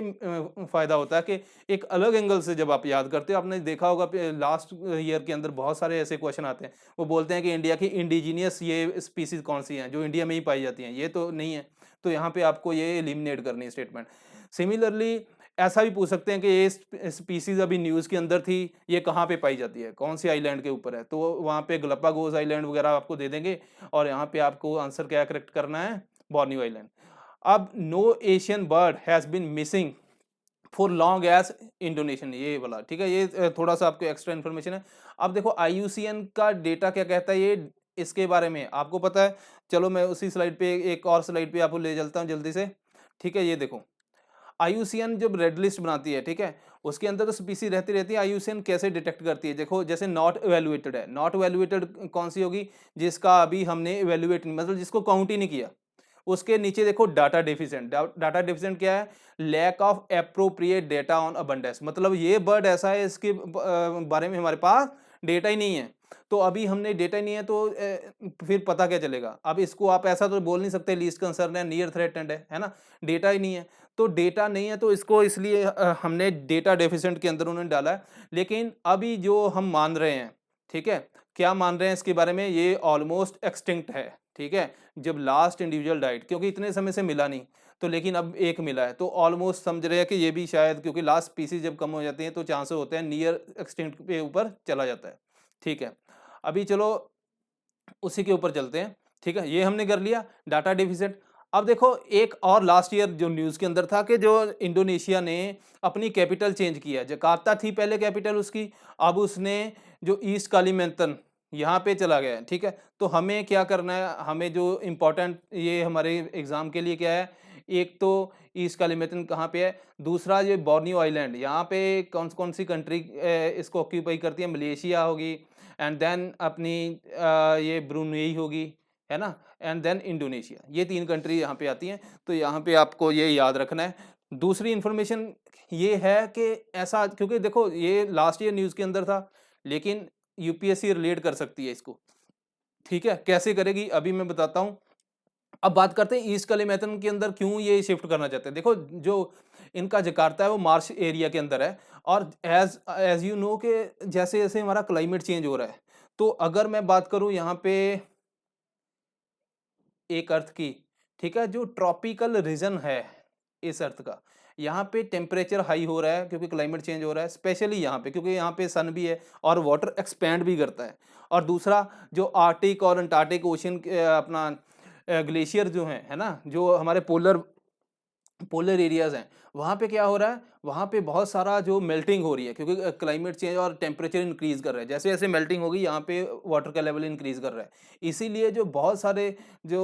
S2: फायदा होता है कि एक अलग एंगल से जब आप याद करते हो। आपने देखा होगा लास्ट ईयर के अंदर बहुत सारे ऐसे क्वेश्चन आते हैं, वो बोलते हैं कि इंडिया की इंडिजीनियस ये स्पीसीज कौन सी हैं जो इंडिया में ही पाई जाती हैं, ये तो नहीं है। तो यहाँ पे आपको ये एलिमिनेट करनी है स्टेटमेंट। सिमिलरली ऐसा भी पूछ सकते हैं कि ये स्पीसीज अभी न्यूज़ के अंदर थी, ये कहाँ पे पाई जाती है, कौन सी आइलैंड के ऊपर है, तो वहाँ पे गलापागोस आइलैंड वगैरह आपको दे देंगे और यहाँ पे आपको आंसर क्या करेक्ट करना है, बोर्नियो आइलैंड। अब no Asian bird has been missing for long as Indonesian, ये वाला ठीक है। ये थोड़ा सा आपको एक्स्ट्रा इन्फॉर्मेशन है। अब देखो IUCN का डेटा क्या कहता है ये इसके बारे में आपको पता है। चलो मैं उसी स्लाइड पे एक और स्लाइड पे आपको ले चलता हूँ जल्दी से, ठीक है। ये देखो IUCN जब रेड लिस्ट बनाती है, ठीक है, उसके अंदर तो स्पीसी रहती रहती है। IUCN कैसे डिटेक्ट करती है, देखो जैसे नॉट इवेल्युएटेड है, नॉट इवेल्युएटेड कौन सी होगी, जिसका अभी हमने इवेल्युएट मतलब जिसको काउंट ही नहीं किया। उसके नीचे देखो डाटा डेफिशिएंट, डाटा डेफिशिएंट क्या है, lack of appropriate data on abundance, मतलब ये बर्ड ऐसा है इसके बारे में हमारे पास डेटा ही नहीं है। तो अभी हमने डेटा ही नहीं है तो फिर पता क्या चलेगा। अब इसको आप ऐसा तो बोल नहीं सकते लीस्ट कंसर्न है, नियर थ्रेटेंड है ना, डेटा ही नहीं है। तो डेटा नहीं है तो इसको इसलिए हमने डेटा डेफिशिएंट के अंदर उन्होंने डाला है। लेकिन अभी जो हम मान रहे हैं, ठीक है, क्या मान रहे हैं इसके बारे में, ये ऑलमोस्ट एक्सटिंक्ट है, ठीक है। जब लास्ट इंडिविजुअल डाइट, क्योंकि इतने समय से मिला नहीं, तो लेकिन अब एक मिला है तो ऑलमोस्ट समझ रहे हैं कि ये भी शायद, क्योंकि लास्ट स्पीसीज जब कम हो जाती हैं तो चांसेस होते हैं नियर एक्सटिंक्ट के ऊपर चला जाता है, ठीक है। अभी चलो उसी के ऊपर चलते हैं, ठीक है। ये हमने कर लिया डाटा डेफिसिट। अब देखो एक और लास्ट ईयर जो न्यूज़ के अंदर था कि जो इंडोनेशिया ने अपनी कैपिटल चेंज किया, जकार्ता थी पहले कैपिटल उसकी, अब उसने जो ईस्ट कालीमंतन यहाँ पे चला गया है, ठीक है। तो हमें क्या करना है, हमें जो इम्पोर्टेंट ये हमारे एग्जाम के लिए क्या है, एक तो ईस्ट कालीमंतन कहाँ पे है, दूसरा ये बोर्नियो आइलैंड, यहाँ पे कौन कौन सी कंट्री इसको ऑक्यूपाई करती है, मलेशिया होगी, एंड देन अपनी ये ब्रुनेई होगी, है ना, एंड देन इंडोनेशिया, ये 3 कंट्री यहाँ पे आती हैं। तो यहाँ पे आपको ये याद रखना है। दूसरी इन्फॉर्मेशन ये है कि ऐसा, क्योंकि देखो ये लास्ट ईयर न्यूज़ के अंदर था, लेकिन यूपीएससी रिलेट कर सकती है इसको, ठीक है। कैसे करेगी अभी मैं बताता हूँ। अब बात करते हैं ईस्ट कालीमंतन के अंदर क्यों ये शिफ्ट करना चाहते हैं। देखो जो इनका जकार्ता है वो मार्श एरिया के अंदर है, और एज एज यू नो कि जैसे जैसे हमारा क्लाइमेट चेंज हो रहा है, तो अगर मैं बात करूं यहाँ पे एक अर्थ की, ठीक है, जो ट्रॉपिकल रीजन है इस अर्थ का, यहाँ पे टेम्परेचर हाई हो रहा है क्योंकि क्लाइमेट चेंज हो रहा है, स्पेशली यहाँ पे क्योंकि यहाँ पे सन भी है और वाटर एक्सपैंड भी करता है। और दूसरा जो आर्टिक और अंटार्कटिक ओशन अपना ग्लेशियर जो हैं, है ना, जो हमारे पोलर पोलर एरियाज हैं, वहाँ पे क्या हो रहा है, वहाँ पे बहुत सारा जो मेल्टिंग हो रही है क्योंकि क्लाइमेट चेंज और टेम्परेचर इंक्रीज कर रहा है। जैसे जैसे मेल्टिंग होगी यहाँ पे वाटर का लेवल इंक्रीज कर रहा है। इसीलिए जो बहुत सारे जो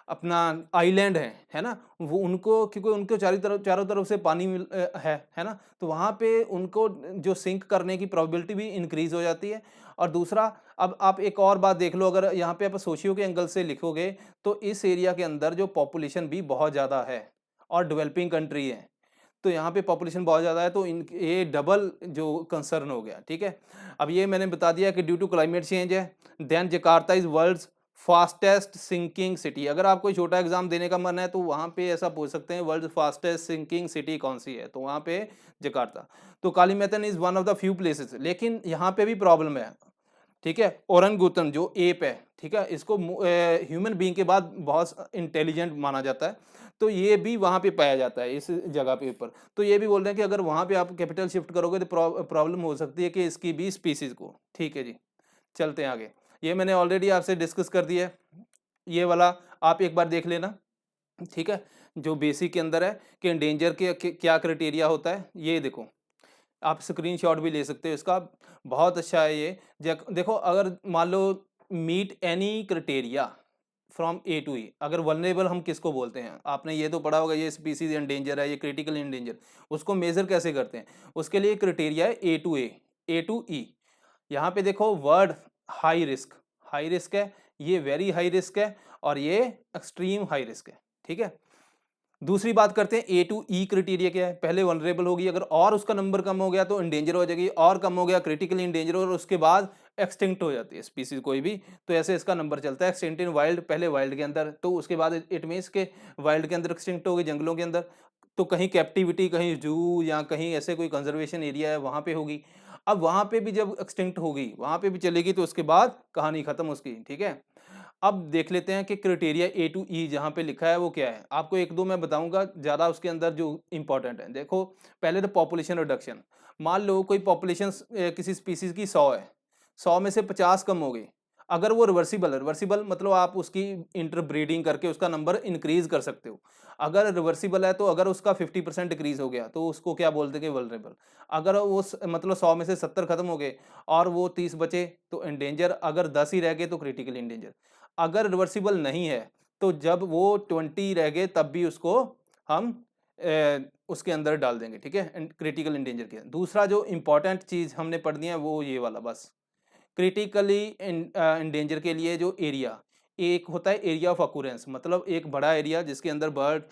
S2: अपना आइलैंड है ना, वो उनको क्योंकि उनको चारों तरफ से पानी है ना, तो वहाँ पे उनको जो सिंक करने की प्रोबेबिलिटी भी इंक्रीज हो जाती है। और दूसरा, अब आप एक और बात देख लो, अगर यहाँ पे आप सोशियो के एंगल से लिखोगे तो इस एरिया के अंदर जो पॉपुलेशन भी बहुत ज़्यादा है और डेवलपिंग कंट्री है, तो यहाँ पे पॉपुलेशन बहुत ज़्यादा है, तो इन ये डबल जो कंसर्न हो गया, ठीक है। अब ये मैंने बता दिया कि ड्यू टू क्लाइमेट चेंज है। Then Jakarta is world's fastest sinking city. अगर आपको छोटा एग्जाम देने का मन है तो वहाँ पे ऐसा पूछ सकते हैं वर्ल्ड फास्टेस्ट सिंकिंग सिटी कौन सी है, तो वहाँ पे जकार्ता। तो Kalimantan is one of the few places, लेकिन यहाँ पे भी प्रॉब्लम है, ठीक है। ओरंगुतन जो एप है, ठीक है, इसको ह्यूमन बीइंग के बाद बहुत इंटेलिजेंट माना जाता है, तो ये भी वहाँ पे पाया जाता है इस जगह पे ऊपर। तो ये भी बोल रहे हैं कि अगर वहाँ पे आप कैपिटल शिफ्ट करोगे तो प्रॉब्लम हो सकती है कि इसकी भी स्पीसीज को, ठीक है जी। चलते हैं आगे। ये मैंने ऑलरेडी आपसे डिस्कस कर दिया है, ये वाला आप एक बार देख लेना, ठीक है। जो बेसिक के अंदर है कि इंडेंजर के क्या क्राइटेरिया होता है, ये देखो आप स्क्रीनशॉट भी ले सकते हो इसका, बहुत अच्छा है ये। देखो अगर मान लो meet any criteria from A to E, अगर वल्नरेबल हम किसको बोलते हैं, आपने ये तो पढ़ा होगा, ये स्पीसीज इंडेंजर है, ये क्रिटिकल इंडेंजर, उसको मेजर कैसे करते हैं, उसके लिए क्राइटेरिया है ए टू ई। यहाँ पे देखो वर्ड हाई रिस्क है, ये वेरी हाई रिस्क है, और ये एक्सट्रीम हाई रिस्क है, ठीक है। दूसरी बात करते हैं ए टू ई क्राइटेरिया क्या है। पहले वनरेबल होगी, अगर और उसका नंबर कम हो गया तो इंडेंजर हो जाएगी, और कम हो गया क्रिटिकली इंडेंजर, और उसके बाद एक्सटिंक्ट हो जाती है स्पीसीज कोई भी, तो ऐसे इसका नंबर चलता है। एक्सटिंक्ट इन वाइल्ड, पहले वाइल्ड के अंदर, तो उसके बाद इट मीन्स के वाइल्ड के अंदर एक्सटिंक्ट हो गई, जंगलों के अंदर, तो कहीं कैप्टिविटी, कहीं जू या कहीं ऐसे कोई कंजर्वेशन एरिया है वहाँ पे होगी। अब वहाँ पे भी जब एक्सटिंक्ट होगी, वहाँ पे भी चलेगी, तो उसके बाद कहानी खत्म उसकी, ठीक है। अब देख लेते हैं कि क्राइटेरिया ए टू ई जहाँ पे लिखा है वो क्या है। आपको एक दो मैं बताऊंगा, ज़्यादा उसके अंदर जो इंपॉर्टेंट है। देखो पहले तो पॉपुलेशन रिडक्शन, मान लो कोई पॉपुलेशन किसी स्पीसीज की 100 है, 100 में से 50 कम हो गई। अगर वो रिवर्सिबल है, रिवर्सिबल मतलब आप उसकी इंटरब्रीडिंग करके उसका नंबर इंक्रीज कर सकते हो। अगर रिवर्सिबल है तो अगर उसका 50% डिक्रीज हो गया तो उसको क्या बोलते हैं कि वल्नरेबल। अगर वो मतलब 100 में से 70 खत्म हो गए और वो 30 बचे तो इंडेंजर, अगर 10 ही रह गए तो क्रिटिकल इंडेंजर। अगर रिवर्सिबल नहीं है तो जब वो 20 रह गए तब भी उसको हम उसके अंदर डाल देंगे, ठीक है, क्रिटिकल इंडेंजर के। दूसरा जो इंपॉर्टेंट चीज़ हमने पढ़नी है वो ये वाला बस, क्रिटिकली इंडेंजर के लिए जो एरिया, एक होता है एरिया ऑफ अक्यूरेंस, मतलब एक बड़ा एरिया जिसके अंदर बर्ड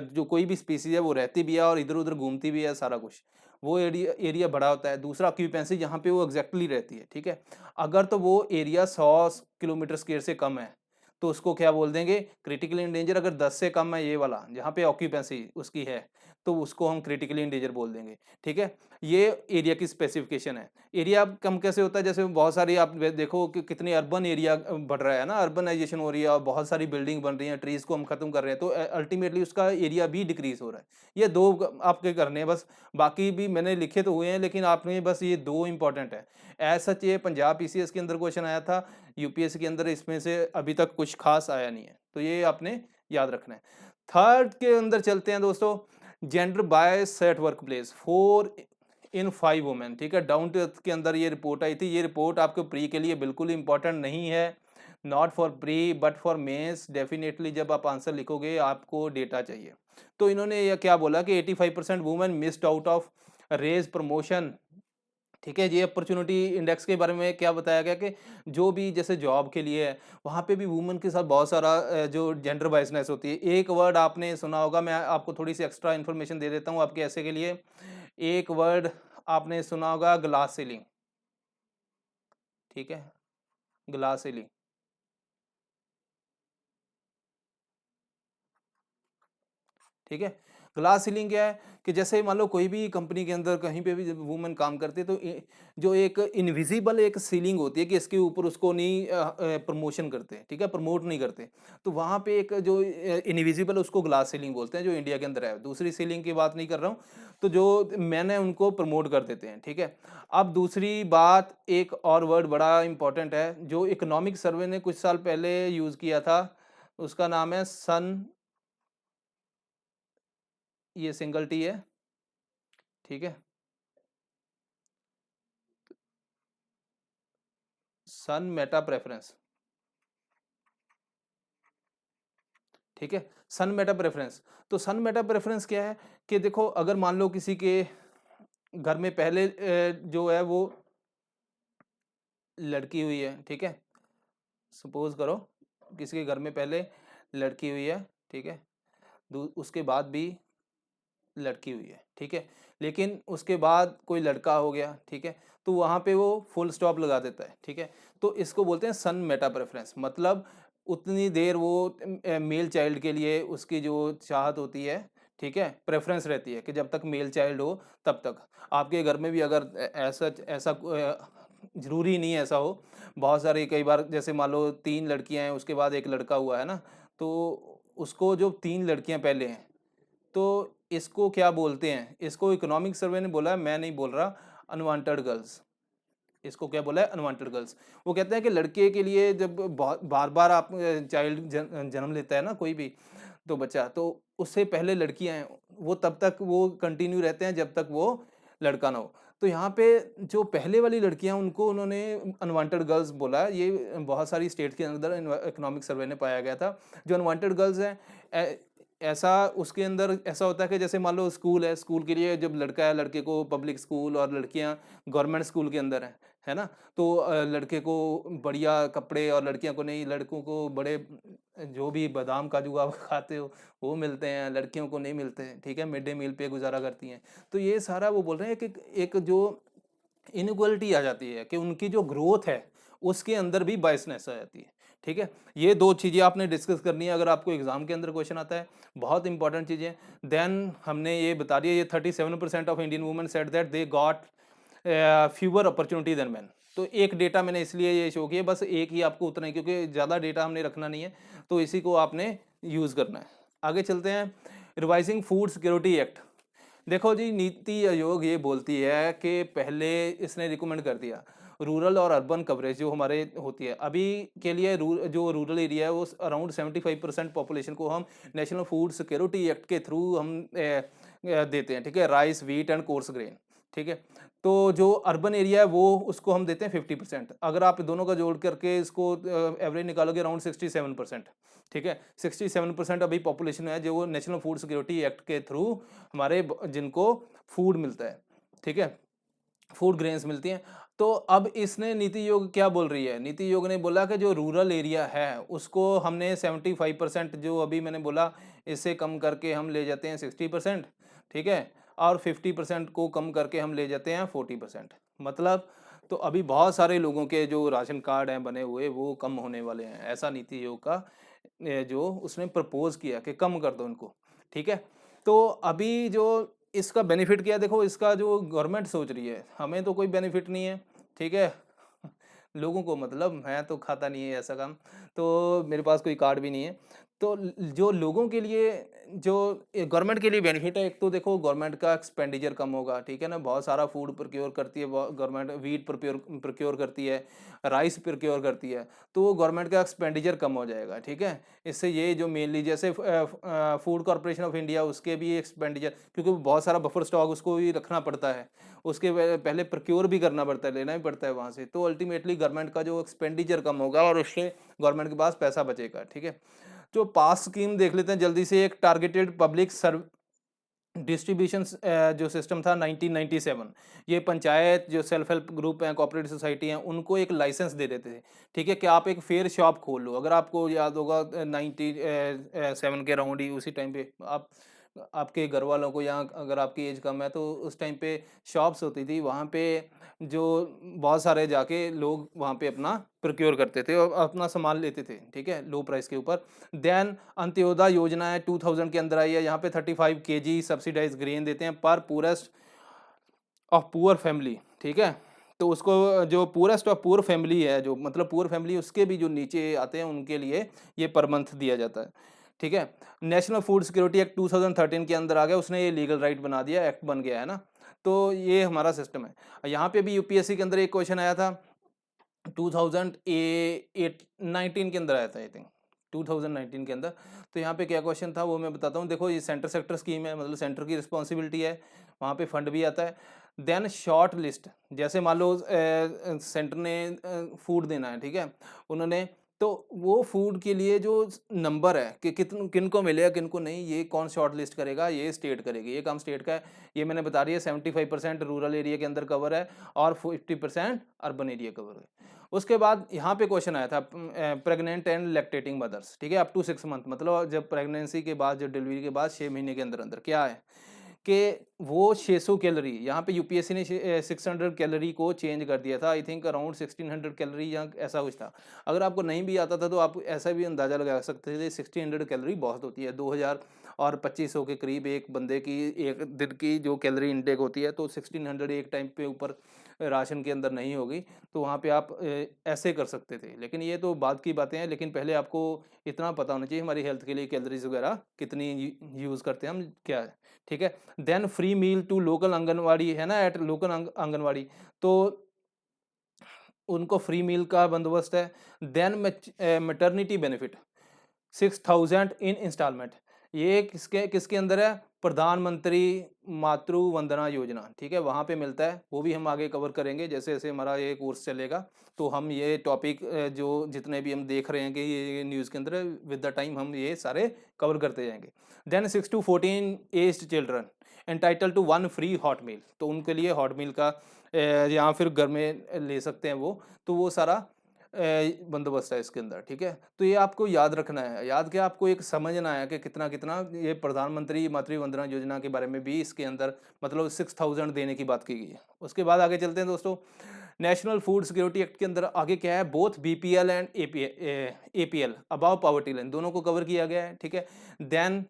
S2: जो कोई भी स्पीसीज है वो रहती भी है और इधर उधर घूमती भी है सारा कुछ, वो एरिया एरिया बड़ा होता है। दूसरा ऑक्यूपेंसी, जहाँ पे वो एग्जैक्टली रहती है, ठीक है। अगर तो वो एरिया 100 किलोमीटर स्क्वायर से कम है तो उसको क्या बोल देंगे, क्रिटिकली इंडेंजर। अगर 10 से कम है ये वाला जहाँ पे ऑक्यूपेंसी उसकी है तो उसको हम क्रिटिकली इंडेंजर बोल देंगे, ठीक है। ये एरिया की स्पेसिफिकेशन है। एरिया कम कैसे होता है, जैसे बहुत सारी आप देखो कि कितनी अर्बन एरिया बढ़ रहा है ना, अर्बनाइजेशन हो रही है और बहुत सारी बिल्डिंग बन रही हैं, ट्रीज को हम खत्म कर रहे हैं तो अल्टीमेटली उसका एरिया भी डिक्रीज हो रहा है। ये दो आपके करने हैं बस, बाकी भी मैंने लिखे तो हुए हैं लेकिन आपने बस ये दो इंपॉर्टेंट है। ऐसा ये पंजाब पीसीएस के अंदर क्वेश्चन आया था, यूपीएससी के अंदर इसमें से अभी तक कुछ खास आया नहीं है, तो ये आपने याद रखना है। थर्ड के अंदर चलते हैं दोस्तों, gender bias at work place 4 in 5 women, ठीक है। डाउन टू अर्थ के अंदर ये रिपोर्ट आई थी। ये रिपोर्ट आपके प्री के लिए बिल्कुल इंपॉर्टेंट नहीं है, not for pre but for mains. Definitely जब आप आंसर लिखोगे आपको डेटा चाहिए। तो इन्होंने ये क्या बोला कि 85% women missed out of raise promotion, ठीक है। ये अपॉर्चुनिटी इंडेक्स के बारे में क्या बताया गया कि जो भी जैसे जॉब के लिए है वहाँ पे भी वुमेन के साथ बहुत सारा जो जेंडर बाइसनेस होती है। एक वर्ड आपने सुना होगा, मैं आपको थोड़ी सी एक्स्ट्रा इन्फॉर्मेशन दे देता हूँ आपके ऐसे के लिए। एक वर्ड आपने सुना होगा, ग्लास सीलिंग, ठीक है, ग्लास सीलिंग, ठीक है। ग्लास सीलिंग क्या है कि जैसे मान लो कोई भी कंपनी के अंदर कहीं पे भी जब वुमेन काम करती है तो जो एक इनविजिबल एक सीलिंग होती है कि इसके ऊपर उसको नहीं प्रमोशन करते, ठीक है, प्रमोट नहीं करते। तो वहाँ पे एक जो इनविजिबल उसको ग्लास सीलिंग बोलते हैं, जो इंडिया के अंदर है। दूसरी सीलिंग की बात नहीं कर रहा हूँ। तो जो मैन है उनको प्रमोट कर देते हैं, ठीक है। अब दूसरी बात, एक और वर्ड बड़ा इंपॉर्टेंट है जो इकोनॉमिक सर्वे ने कुछ साल पहले यूज़ किया था, उसका नाम है सन, ये सिंगल टी है, ठीक है, सन मेटा प्रेफरेंस, ठीक है, सन मेटा प्रेफरेंस। तो सन मेटा प्रेफरेंस क्या है कि देखो अगर मान लो किसी के घर में पहले जो है वो लड़की हुई है, ठीक है, सपोज करो किसी के घर में पहले लड़की हुई है, ठीक है, उसके बाद भी लड़की हुई है, ठीक है, लेकिन उसके बाद कोई लड़का हो गया, ठीक है, तो वहाँ पे वो फुल स्टॉप लगा देता है, ठीक है। तो इसको बोलते हैं सन मेटा प्रेफरेंस, मतलब उतनी देर वो मेल चाइल्ड के लिए उसकी जो चाहत होती है, ठीक है, प्रेफरेंस रहती है कि जब तक मेल चाइल्ड हो तब तक। आपके घर में भी अगर ऐसा ऐसा जरूरी नहीं ऐसा हो, बहुत सारी कई बार जैसे मान लो 3 लड़कियां हैं उसके बाद एक लड़का हुआ है ना, तो उसको जो 3 लड़कियां पहले हैं तो इसको क्या बोलते हैं, इसको इकोनॉमिक सर्वे ने बोला है, मैं नहीं बोल रहा, अनवांटेड गर्ल्स। इसको क्या बोला है, अनवांटेड गर्ल्स। वो कहते हैं कि लड़के के लिए जब बार बार आप चाइल्ड जन्म लेता है ना कोई भी तो बच्चा, तो उससे पहले लड़कियां हैं वो तब तक वो कंटिन्यू रहते हैं जब तक वो लड़का ना हो। तो यहाँ पे जो पहले वाली लड़कियां उनको उन्होंने अनवांटेड गर्ल्स बोला है। ये बहुत सारी स्टेट के अंदर इकोनॉमिक सर्वे ने पाया गया था। जो अनवांटेड गर्ल्स हैं ऐसा उसके अंदर ऐसा होता है कि जैसे मान लो स्कूल है, स्कूल के लिए जब लड़का है लड़के को पब्लिक स्कूल और लड़कियां गवर्नमेंट स्कूल के अंदर है ना, तो लड़के को बढ़िया कपड़े और लड़कियों को नहीं, लड़कों को बड़े जो भी बादाम काजू आप खाते हो वो मिलते हैं, लड़कियों को नहीं मिलते हैं, ठीक है, मिड डे मील पे गुजारा करती हैं। तो ये सारा वो बोल रहे हैं कि एक जो इनइक्वालिटी आ जाती है कि उनकी जो ग्रोथ है उसके अंदर भी बायसनेस आ जाती है, ठीक है। ये दो चीज़ें आपने डिस्कस करनी है अगर आपको एग्जाम के अंदर क्वेश्चन आता है, बहुत इंपॉर्टेंट चीज़ें। देन हमने ये बता दिया, ये 37% of Indian women said that they got fewer opportunity than men. तो एक डेटा मैंने इसलिए ये शो किया, बस एक ही आपको उतना ही, क्योंकि ज़्यादा डेटा हमने रखना नहीं है, तो इसी को आपने यूज़ करना है। आगे चलते हैं, रिवाइजिंग फूड सिक्योरिटी एक्ट। देखो जी, नीति आयोग ये बोलती है कि पहले इसने रिकमेंड कर दिया रूरल और अर्बन कवरेज जो हमारे होती है अभी के लिए जो रूरल एरिया है वो अराउंड 75% पॉपुलेशन को हम नेशनल फूड सिक्योरिटी एक्ट के थ्रू हम देते हैं, ठीक है, rice wheat and coarse grain, ठीक है। तो जो अर्बन एरिया है वो उसको हम देते हैं 50%। अगर आप दोनों का जोड़ करके इसको एवरेज निकालोगे अराउंड 67%, ठीक है। 67% अभी पॉपुलेशन है जो नेशनल फूड सिक्योरिटी एक्ट के थ्रू हमारे जिनको फूड मिलता है, ठीक है, फूड ग्रेन्स मिलती हैं। तो अब इसने नीति आयोग क्या बोल रही है, नीति आयोग ने बोला कि जो रूरल एरिया है उसको हमने 75% जो अभी मैंने बोला इससे कम करके हम ले जाते हैं 60%, ठीक है, और 50% को कम करके हम ले जाते हैं 40%। मतलब तो अभी बहुत सारे लोगों के जो राशन कार्ड हैं बने हुए वो कम होने वाले हैं, ऐसा नीति आयोग का जो उसने प्रपोज किया कि कम कर दो उनको, ठीक है। तो अभी जो इसका बेनिफिट क्या है, देखो इसका जो गवर्नमेंट सोच रही है, हमें तो कोई बेनिफिट नहीं है, ठीक है। लोगों को मतलब मैं तो खाता नहीं है ऐसा काम, तो मेरे पास कोई कार्ड भी नहीं है। तो जो लोगों के लिए जो गवर्नमेंट के लिए बेनिफिट है, एक तो देखो गवर्नमेंट का एक्सपेंडिचर कम होगा, ठीक है ना, बहुत सारा फूड प्रोक्योर करती है गवर्नमेंट, वीट प्रोक्योर करती है, राइस प्रोक्योर करती है, तो गवर्नमेंट का एक्सपेंडिचर कम हो जाएगा, ठीक है। इससे ये जो मेनली जैसे फूड कॉरपोरेशन ऑफ इंडिया उसके भी एक्सपेंडिचर, क्योंकि बहुत सारा बफर स्टॉक उसको भी रखना पड़ता है, उसके पहले प्रोक्योर भी करना पड़ता है, लेना भी पड़ता है वहाँ से, तो अल्टीमेटली गवर्नमेंट का जो एक्सपेंडिचर कम होगा और उससे गवर्नमेंट के पास पैसा बचेगा, ठीक है। जो पास स्कीम देख लेते हैं जल्दी से, एक टारगेटेड पब्लिक सर्व डिस्ट्रीब्यूशन जो सिस्टम था 1997, ये पंचायत जो सेल्फ हेल्प ग्रुप हैं, कोऑपरेटिव सोसाइटी हैं, उनको एक लाइसेंस दे देते थे, ठीक है, कि आप एक फेयर शॉप खोल लो। अगर आपको याद होगा 97 के अराउंड ही उसी टाइम पे आप आपके घर वालों को, या अगर आपकी एज कम है तो उस टाइम पे शॉप्स होती थी, वहाँ पे जो बहुत सारे जाके लोग वहाँ पे अपना प्रोक्योर करते थे और अपना सामान लेते थे, ठीक है, लो प्राइस के ऊपर। देन अंत्योदय योजना है 2000 के अंदर आई है, यहाँ पे 35 केजी सब्सिडाइज ग्रेन देते हैं पर पूरेस्ट ऑफ पुअर फैमिली, ठीक है। तो उसको जो पूरेस्ट ऑफ पुअर फैमिली है, जो मतलब पुअर फैमिली उसके भी जो नीचे आते हैं उनके लिए ये पर मंथ दिया जाता है, ठीक है। नेशनल फूड सिक्योरिटी एक्ट 2013 के अंदर आ गया, उसने ये लीगल राइट बना दिया, एक्ट बन गया है ना। तो ये हमारा सिस्टम है। यहाँ पे भी यूपीएससी के अंदर एक क्वेश्चन आया था 2019 के अंदर आया था, आई थिंक 2019 के अंदर। तो यहाँ पे क्या क्वेश्चन था वो मैं बताता हूँ। देखो ये सेंटर सेक्टर स्कीम है, मतलब सेंटर की रिस्पॉन्सिबिलिटी है, वहाँ पे फंड भी आता है। देन शॉर्ट लिस्ट, जैसे मान लो सेंटर ने फूड देना है, ठीक है, उन्होंने, तो वो फूड के लिए जो नंबर है कि किन को मिलेगा किन को नहीं, ये कौन शॉर्ट लिस्ट करेगा, ये स्टेट करेगी, ये काम स्टेट का है। ये मैंने बता दिया 75% रूरल एरिया के अंदर कवर है और 50% अर्बन एरिया कवर है। उसके बाद यहाँ पे क्वेश्चन आया था प्रेग्नेंट एंड लैक्टेटिंग मदर्स, ठीक है, अप टू 6 मंथ, मतलब जब प्रेगनेंसी के बाद, जब डिलीवरी के बाद 6 महीने के अंदर अंदर क्या है कि वो 600 कैलोरी, यहाँ पे यूपीएससी ने 600 कैलोरी को चेंज कर दिया था, आई थिंक अराउंड 1600 कैलोरी या ऐसा कुछ था। अगर आपको नहीं भी आता था तो आप ऐसा भी अंदाज़ा लगा सकते थे 1600 कैलोरी बहुत होती है, 2000 और 2500 के करीब एक बंदे की एक दिन की जो कैलोरी इनटेक होती है, तो 1600 एक टाइम पे ऊपर राशन के अंदर नहीं होगी, तो वहाँ पे आप ऐसे कर सकते थे। लेकिन ये तो बाद की बातें हैं, लेकिन पहले आपको इतना पता होना चाहिए हमारी हेल्थ के लिए कैलोरीज वगैरह कितनी यूज़ करते हैं हम, क्या है, ठीक है। Then free meal to local anganwadi है ना, एट लोकल आंगनवाड़ी, तो उनको फ्री मील का बंदोबस्त है। देन मैटरनिटी बेनिफिट 6000 इन इंस्टॉलमेंट, ये किसके किसके अंदर है, प्रधानमंत्री मातृ वंदना योजना, ठीक है, वहाँ पे मिलता है। वो भी हम आगे कवर करेंगे जैसे जैसे हमारा ये कोर्स चलेगा, तो हम ये टॉपिक जो जितने भी हम देख रहे हैं कि ये न्यूज़ के अंदर विद द टाइम हम ये सारे कवर करते जाएंगे। Then 6 to 14 aged children entitle to 1 free hot meal, तो उनके लिए हॉट मील का या फिर घर में ले सकते हैं वो, तो वो सारा बंदोबस्त है इसके अंदर, ठीक है। तो ये आपको याद रखना है, याद क्या, आपको एक समझना है कि कितना कितना ये प्रधानमंत्री मातृ वंदना योजना के बारे में भी इसके अंदर मतलब 6000 देने की बात की गई है। उसके बाद आगे चलते हैं दोस्तों, नेशनल फूड सिक्योरिटी एक्ट के अंदर आगे क्या है, both BPL and APL above poverty line दोनों को कवर किया गया है, ठीक है। देन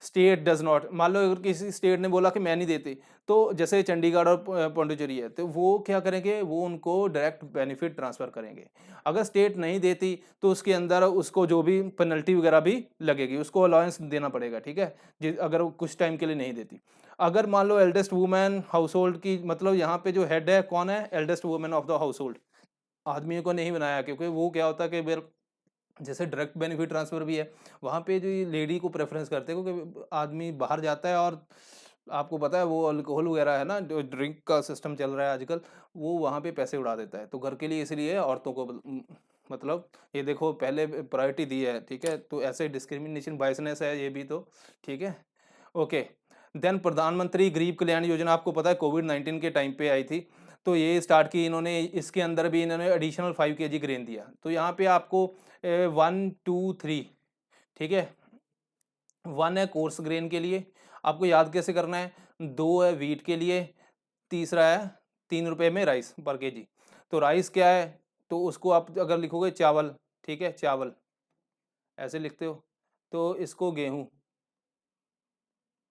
S2: स्टेट डज नॉट, मान लो अगर किसी स्टेट ने बोला कि मैं नहीं देती, तो जैसे चंडीगढ़ और पौंडीचेरी है, तो वो क्या करेंगे, वो उनको डायरेक्ट बेनिफिट ट्रांसफ़र करेंगे। अगर स्टेट नहीं देती तो उसके अंदर उसको जो भी पेनल्टी वगैरह भी लगेगी, उसको अलाउंस देना पड़ेगा, ठीक है, अगर कुछ टाइम के लिए नहीं देती। अगर मान लो एल्डेस्ट वुमेन हाउस होल्ड की, मतलब यहाँ पे जो हेड है कौन है, eldest women of the house hold, आदमियों को नहीं बनाया, क्योंकि वो क्या होता है कि फिर जैसे डायरेक्ट बेनिफिट ट्रांसफ़र भी है, वहाँ पे जो ये लेडी को प्रेफ़रेंस करते हैं, क्योंकि आदमी बाहर जाता है और आपको पता है वो अल्कोहल वगैरह है ना, जो ड्रिंक का सिस्टम चल रहा है आजकल, वो वहाँ पे पैसे उड़ा देता है। तो घर के लिए इसलिए औरतों को मतलब ये देखो पहले प्रायोरिटी दी है, ठीक है? तो ऐसे डिस्क्रिमिनेशन बायसनेस है ये भी तो, ठीक है? ओके। देन प्रधानमंत्री गरीब कल्याण योजना आपको पता है कोविड-19 के टाइम पे आई थी। तो ये स्टार्ट की इन्होंने, इसके अंदर भी इन्होंने एडिशनल 5 केजी ग्रेन दिया। तो यहाँ पे आपको 1, 2, 3, ठीक है? 1 है कोर्स ग्रेन के लिए, आपको याद कैसे करना है? 2 है व्हीट के लिए, तीसरा है ₹3 में राइस पर केजी। तो राइस क्या है? तो उसको आप अगर लिखोगे चावल, ठीक है? चावल, ऐसे लिखते हो, तो इसको गेहूँ,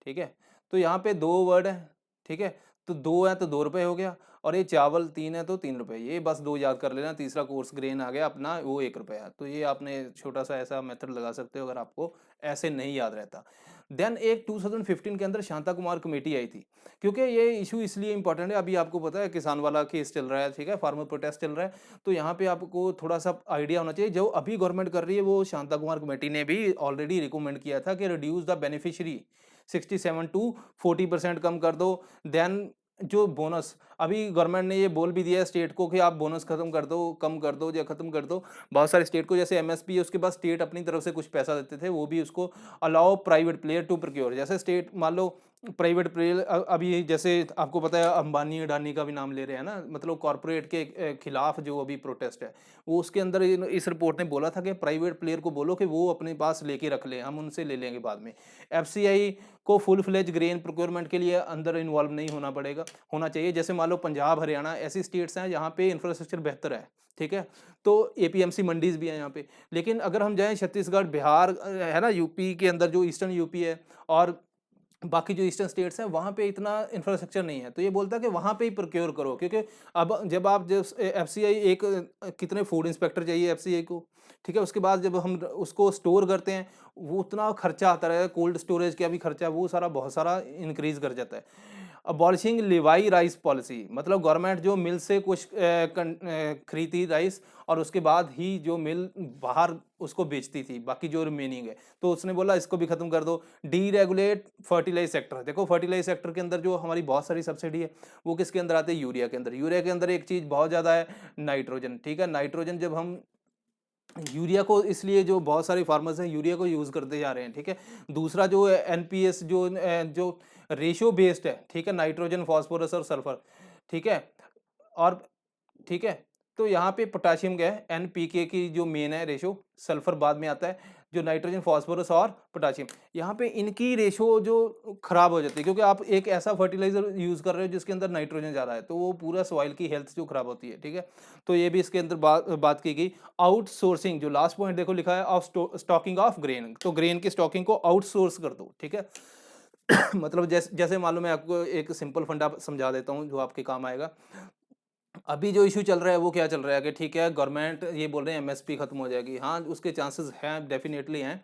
S2: ठीक है? तो यहाँ पे 2 वर्ड हैं, ठीक है? तो 2 है तो ₹2 हो गया, और ये चावल 3 है तो ₹3, ये बस 2 याद कर लेना। तीसरा कोर्स ग्रेन आ गया अपना, वो ₹1 है। तो ये आपने छोटा-सा ऐसा मेथड लगा सकते हो अगर आपको ऐसे नहीं याद रहता। देन एक 2015 के अंदर शांता कुमार कमेटी आई थी, क्योंकि ये इश्यू इसलिए इम्पोर्टेंट है, अभी आपको पता है किसान वाला केस चल रहा है, ठीक है? फार्मर प्रोटेस्ट चल रहा है, तो यहाँ पे आपको थोड़ा-सा आइडिया होना चाहिए। जो अभी गवर्नमेंट कर रही है, वो शांता कुमार कमेटी ने भी ऑलरेडी रिकमेंड किया था कि रिड्यूस द बेनिफिशियरी 67 टू 40% कम कर दो। देन जो बोनस, अभी गवर्नमेंट ने ये बोल भी दिया है स्टेट को कि आप बोनस खत्म कर दो, कम कर दो या खत्म कर दो। बहुत सारे स्टेट को, जैसे एमएसपी है उसके बाद स्टेट अपनी तरफ से कुछ पैसा देते थे, वो भी उसको allow private player to procure. जैसे स्टेट मान लो प्राइवेट प्लेयर, अभी जैसे आपको पता है अंबानी अडानी का भी नाम ले रहे हैं ना, मतलब कॉर्पोरेट के खिलाफ जो अभी प्रोटेस्ट है, वो उसके अंदर इस रिपोर्ट ने बोला था कि प्राइवेट प्लेयर को बोलो कि वो अपने पास लेके रख ले, हम उनसे ले लेंगे बाद में। एफसीआई को फुल फ्लेज ग्रेन प्रोक्योरमेंट के लिए अंदर इन्वॉल्व नहीं होना चाहिए। जैसे मान लो पंजाब, हरियाणा ऐसी स्टेट्स हैं जहाँ पे इंफ्रास्ट्रक्चर बेहतर है, ठीक है? तो एपीएमसी मंडीज़ भी हैं यहाँ पे। लेकिन अगर हम जाएँ छत्तीसगढ़, बिहार है ना, यूपी के अंदर जो ईस्टर्न यूपी है और बाकी जो ईस्टर्न स्टेट्स हैं, वहाँ पे इतना इंफ्रास्ट्रक्चर नहीं है। तो ये बोलता है कि वहाँ पे ही प्रोक्योर करो, क्योंकि अब जब आप एफसीआई एक कितने फूड इंस्पेक्टर चाहिए एफसीआई को, ठीक है? उसके बाद जब हम उसको स्टोर करते हैं, वो उतना खर्चा आता रहेगा, कोल्ड स्टोरेज का भी खर्चा, वो सारा बहुत सारा इंक्रीज कर जाता है। अबॉलिशिंग लेवाई राइस पॉलिसी, मतलब गवर्नमेंट जो मिल से कुछ खरीदती राइस, और उसके बाद ही जो मिल बाहर उसको बेचती थी, बाकी जो रिमेनिंग है, तो उसने बोला इसको भी खत्म कर दो। डीरेगुलेट फर्टिलाइज सेक्टर, देखो फर्टिलाइज सेक्टर के अंदर जो हमारी बहुत सारी सब्सिडी है, वो किसके अंदर आते हैं? यूरिया के अंदर। यूरिया के अंदर एक चीज़ बहुत ज़्यादा है, नाइट्रोजन, ठीक है? नाइट्रोजन जब हम यूरिया को, इसलिए जो बहुत सारे फार्मर्स हैं यूरिया को यूज़ करते जा रहे हैं, ठीक है? दूसरा जो एनपीएस जो रेशियो बेस्ड है, ठीक है? नाइट्रोजन, फास्फोरस और सल्फर, ठीक है? और ठीक है? तो यहाँ पे पोटेशियम क्या है? एनपीके की जो मेन है रेशियो, सल्फर बाद में आता है, जो नाइट्रोजन, फास्फोरस और पोटेशियम, यहाँ पे इनकी रेशियो जो खराब हो जाती है, क्योंकि आप एक ऐसा फर्टिलाइजर यूज़ कर रहे हो जिसके अंदर नाइट्रोजन ज़्यादा है, तो वो पूरा सॉइल की हेल्थ जो खराब होती है, ठीक है? तो ये भी इसके अंदर बात की गई। आउटसोर्सिंग, जो लास्ट पॉइंट देखो लिखा है, ऑफ स्टॉकिंग ऑफ ग्रेन, तो ग्रेन की स्टॉकिंग को आउटसोर्स कर दो, ठीक है? मतलब जैसे जैसे मान लो, मैं आपको एक सिंपल फंडा समझा देता हूँ जो आपके काम आएगा। अभी जो इश्यू चल रहा है वो क्या चल रहा है कि ठीक है, गवर्नमेंट ये बोल रहे हैं एमएसपी खत्म हो जाएगी। हाँ, उसके चांसेस हैं, डेफिनेटली हैं।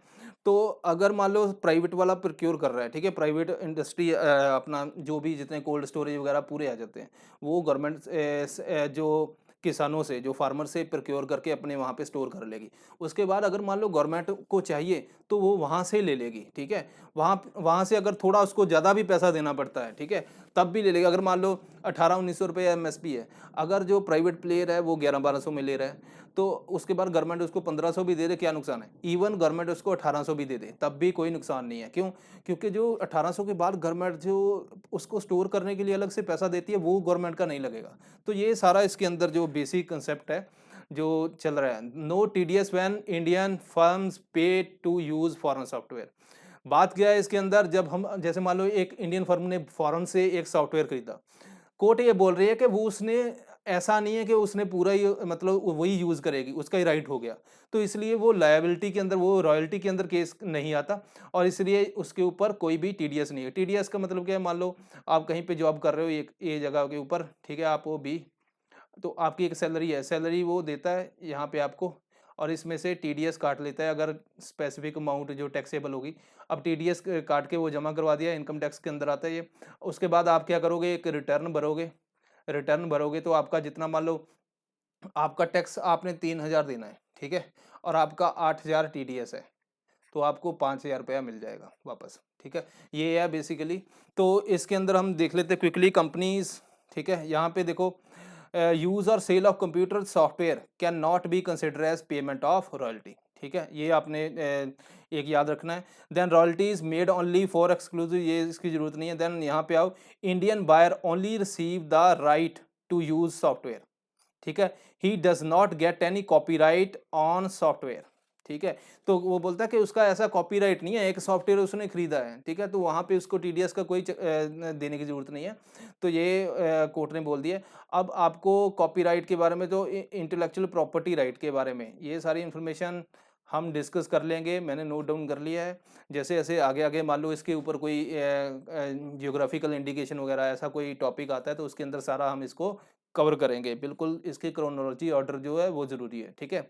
S2: तो अगर मान लो प्राइवेट वाला प्रोक्योर कर रहा है, ठीक है, प्राइवेट इंडस्ट्री अपना जो भी जितने कोल्ड स्टोरेज वगैरह पूरे आ जाते हैं, वो गवर्नमेंट जो किसानों से, जो फार्मर से प्रोक्योर करके अपने वहाँ पे स्टोर कर लेगी। उसके बाद अगर मान लो गवर्नमेंट को चाहिए तो वो वहाँ से ले लेगी, ठीक है? वहाँ वहाँ से अगर थोड़ा उसको ज़्यादा भी पैसा देना पड़ता है, ठीक है, तब भी ले लेगा। अगर मान लो 1800-1900 एमएसपी है, अगर जो प्राइवेट प्लेयर है वो 1100-1200 में ले रहा है, तो उसके बाद गवर्नमेंट उसको 1500 भी दे दे, क्या नुकसान है? इवन गवर्नमेंट उसको 1800 भी दे दे, तब भी कोई नुकसान नहीं है। क्यों? क्योंकि जो 1800 के बाद गवर्नमेंट जो उसको स्टोर करने के लिए अलग से पैसा देती है, वो गवर्नमेंट का नहीं लगेगा। तो ये सारा इसके अंदर जो बेसिक कंसेप्ट है जो चल रहा है। No TDS when Indian firms pay to use foreign software. बात क्या है इसके अंदर, जब हम जैसे मान लो एक इंडियन फर्म ने फॉरेन से एक सॉफ्टवेयर खरीदा, कोर्ट ये बोल रही है कि वो उसने, ऐसा नहीं है कि उसने पूरा ही मतलब वही यूज़ करेगी, उसका ही राइट हो गया। तो इसलिए वो लायबिलिटी के अंदर, वो रॉयल्टी के अंदर केस नहीं आता, और इसलिए उसके ऊपर कोई भी टीडीएस नहीं है। टीडीएस का मतलब क्या है? मान लो आप कहीं पे जॉब कर रहे हो एक ये जगह के ऊपर, ठीक है, आप वो भी, तो आपकी एक सैलरी है, सैलरी वो देता है यहाँ पे आपको, और इसमें से टीडीएस काट लेता है अगर स्पेसिफिक अमाउंट जो टैक्सेबल होगी। अब टीडीएस काट के वो जमा करवा दिया, इनकम टैक्स के अंदर आता है ये। उसके बाद आप क्या करोगे? एक रिटर्न भरोगे, रिटर्न भरोगे तो आपका जितना मान लो आपका टैक्स आपने 3000 देना है, ठीक है, और आपका 8000 टीडीएस है, तो आपको 5000 रुपया मिल जाएगा वापस, ठीक है। ये है बेसिकली। तो इसके अंदर हम देख लेते हैं क्विकली कंपनीज, ठीक है। यहाँ पे देखो, यूज और sale of computer software can not be consider as payment of royalty, ठीक है, ये आपने एक याद रखना है। Then royalties made only for exclusive, ये इसकी जरूरत नहीं है। देन यहाँ पे आओ, Indian buyer only receive the right to use software, ठीक है, he does not get any copyright on software, ठीक है। तो वो बोलता है कि उसका ऐसा कॉपीराइट नहीं है, एक सॉफ्टवेयर उसने खरीदा है, ठीक है, तो वहाँ पे उसको टीडीएस का कोई देने की ज़रूरत नहीं है। तो ये कोर्ट ने बोल दिया। अब आपको कॉपीराइट के बारे में, तो इंटेलेक्चुअल प्रॉपर्टी राइट के बारे में ये सारी इन्फॉर्मेशन हम डिस्कस कर लेंगे, मैंने नोट डाउन कर लिया है। जैसे जैसे आगे आगे मान लो इसके ऊपर कोई जियोग्राफिकल इंडिकेशन वगैरह ऐसा कोई टॉपिक आता है, तो उसके अंदर सारा हम इसको कवर करेंगे। बिल्कुल इसकी क्रोनोलॉजी ऑर्डर जो है वो ज़रूरी है, ठीक है।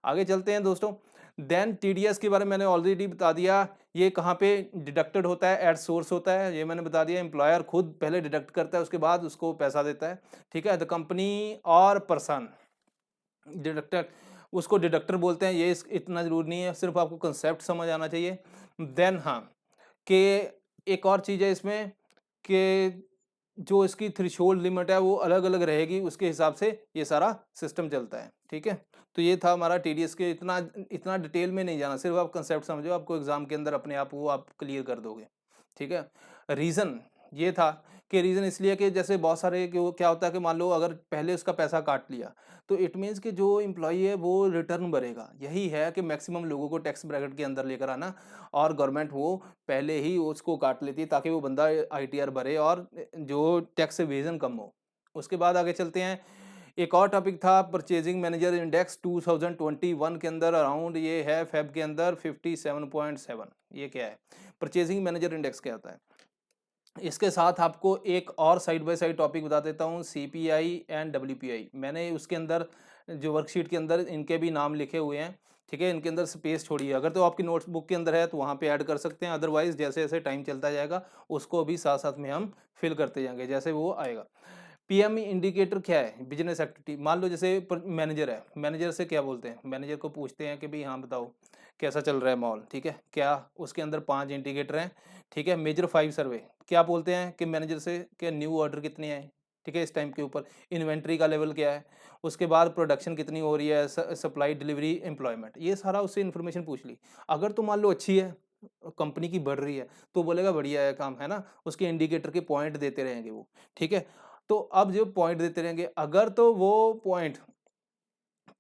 S2: आगे चलते हैं दोस्तों। देन टीडीएस के बारे में मैंने ऑलरेडी बता दिया। ये कहाँ पे डिडक्टेड होता है, एट सोर्स होता है, ये मैंने बता दिया। एम्प्लॉयर खुद पहले डिडक्ट करता है, उसके बाद उसको पैसा देता है, ठीक है। द कंपनी और पर्सन डिडक्टर, उसको डिडक्टर बोलते हैं। ये इतना ज़रूरी नहीं है, सिर्फ आपको कंसेप्ट समझ आना चाहिए। देन हाँ, कि एक और चीज़ है इसमें कि जो इसकी थ्रेशोल्ड लिमिट है वो अलग अलग रहेगी, उसके हिसाब से ये सारा सिस्टम चलता है, ठीक है। तो ये था हमारा टीडीएस के, इतना इतना डिटेल में नहीं जाना, सिर्फ आप कंसेप्ट समझो, आपको एग्जाम के अंदर अपने आप वो आप क्लियर कर दोगे, ठीक है। रीज़न ये था कि रीज़न इसलिए कि जैसे बहुत सारे क्या होता है कि मान लो अगर पहले उसका पैसा काट लिया, तो इट मीन्स कि जो एम्प्लॉई है वो रिटर्न भरेगा। यही है कि मैक्सिमम लोगों को टैक्स ब्रैकेट के अंदर लेकर आना, और गवर्नमेंट वो पहले ही उसको काट लेती है ताकि वो बंदा आईटीआर भरे और जो टैक्स एवेजन कम हो। उसके बाद आगे चलते हैं। एक और टॉपिक था परचेजिंग मैनेजर इंडेक्स 2021 के अंदर, अराउंड ये है फेब के अंदर 57.7। ये क्या है, परचेजिंग मैनेजर इंडेक्स क्या होता है। इसके साथ आपको एक और साइड बाय साइड टॉपिक बता देता हूँ, सीपीआई एंड डब्ल्यूपीआई। मैंने उसके अंदर जो वर्कशीट के अंदर इनके भी नाम लिखे हुए हैं, ठीक है। इनके अंदर स्पेस छोड़िए, अगर तो आपकी नोटबुक के अंदर है तो वहाँ पे ऐड कर सकते हैं, अदरवाइज जैसे जैसे टाइम चलता जाएगा उसको भी साथ साथ में हम फिल करते जाएंगे जैसे वो आएगा। पीएमई इंडिकेटर क्या है, बिजनेस एक्टिविटी। मान लो जैसे मैनेजर है, मैनेजर से क्या बोलते हैं, मैनेजर को पूछते हैं कि भाई हाँ बताओ कैसा चल रहा है मॉल, ठीक है, क्या उसके अंदर 5 इंडिकेटर हैं, ठीक है। मेजर 5 सर्वे क्या बोलते हैं कि मैनेजर से कि न्यू ऑर्डर कितने आए, ठीक है, इस टाइम के ऊपर इन्वेंट्री का लेवल क्या है, उसके बाद प्रोडक्शन कितनी हो रही है, सप्लाई डिलीवरी एम्प्लॉयमेंट, ये सारा उससे इन्फॉर्मेशन पूछ ली। अगर तो मान लो अच्छी है, कंपनी की बढ़ रही है, तो बोलेगा बढ़िया है काम, है ना, उसके इंडिकेटर के पॉइंट देते रहेंगे वो, ठीक है। तो अब जो पॉइंट देते रहेंगे, अगर तो वो पॉइंट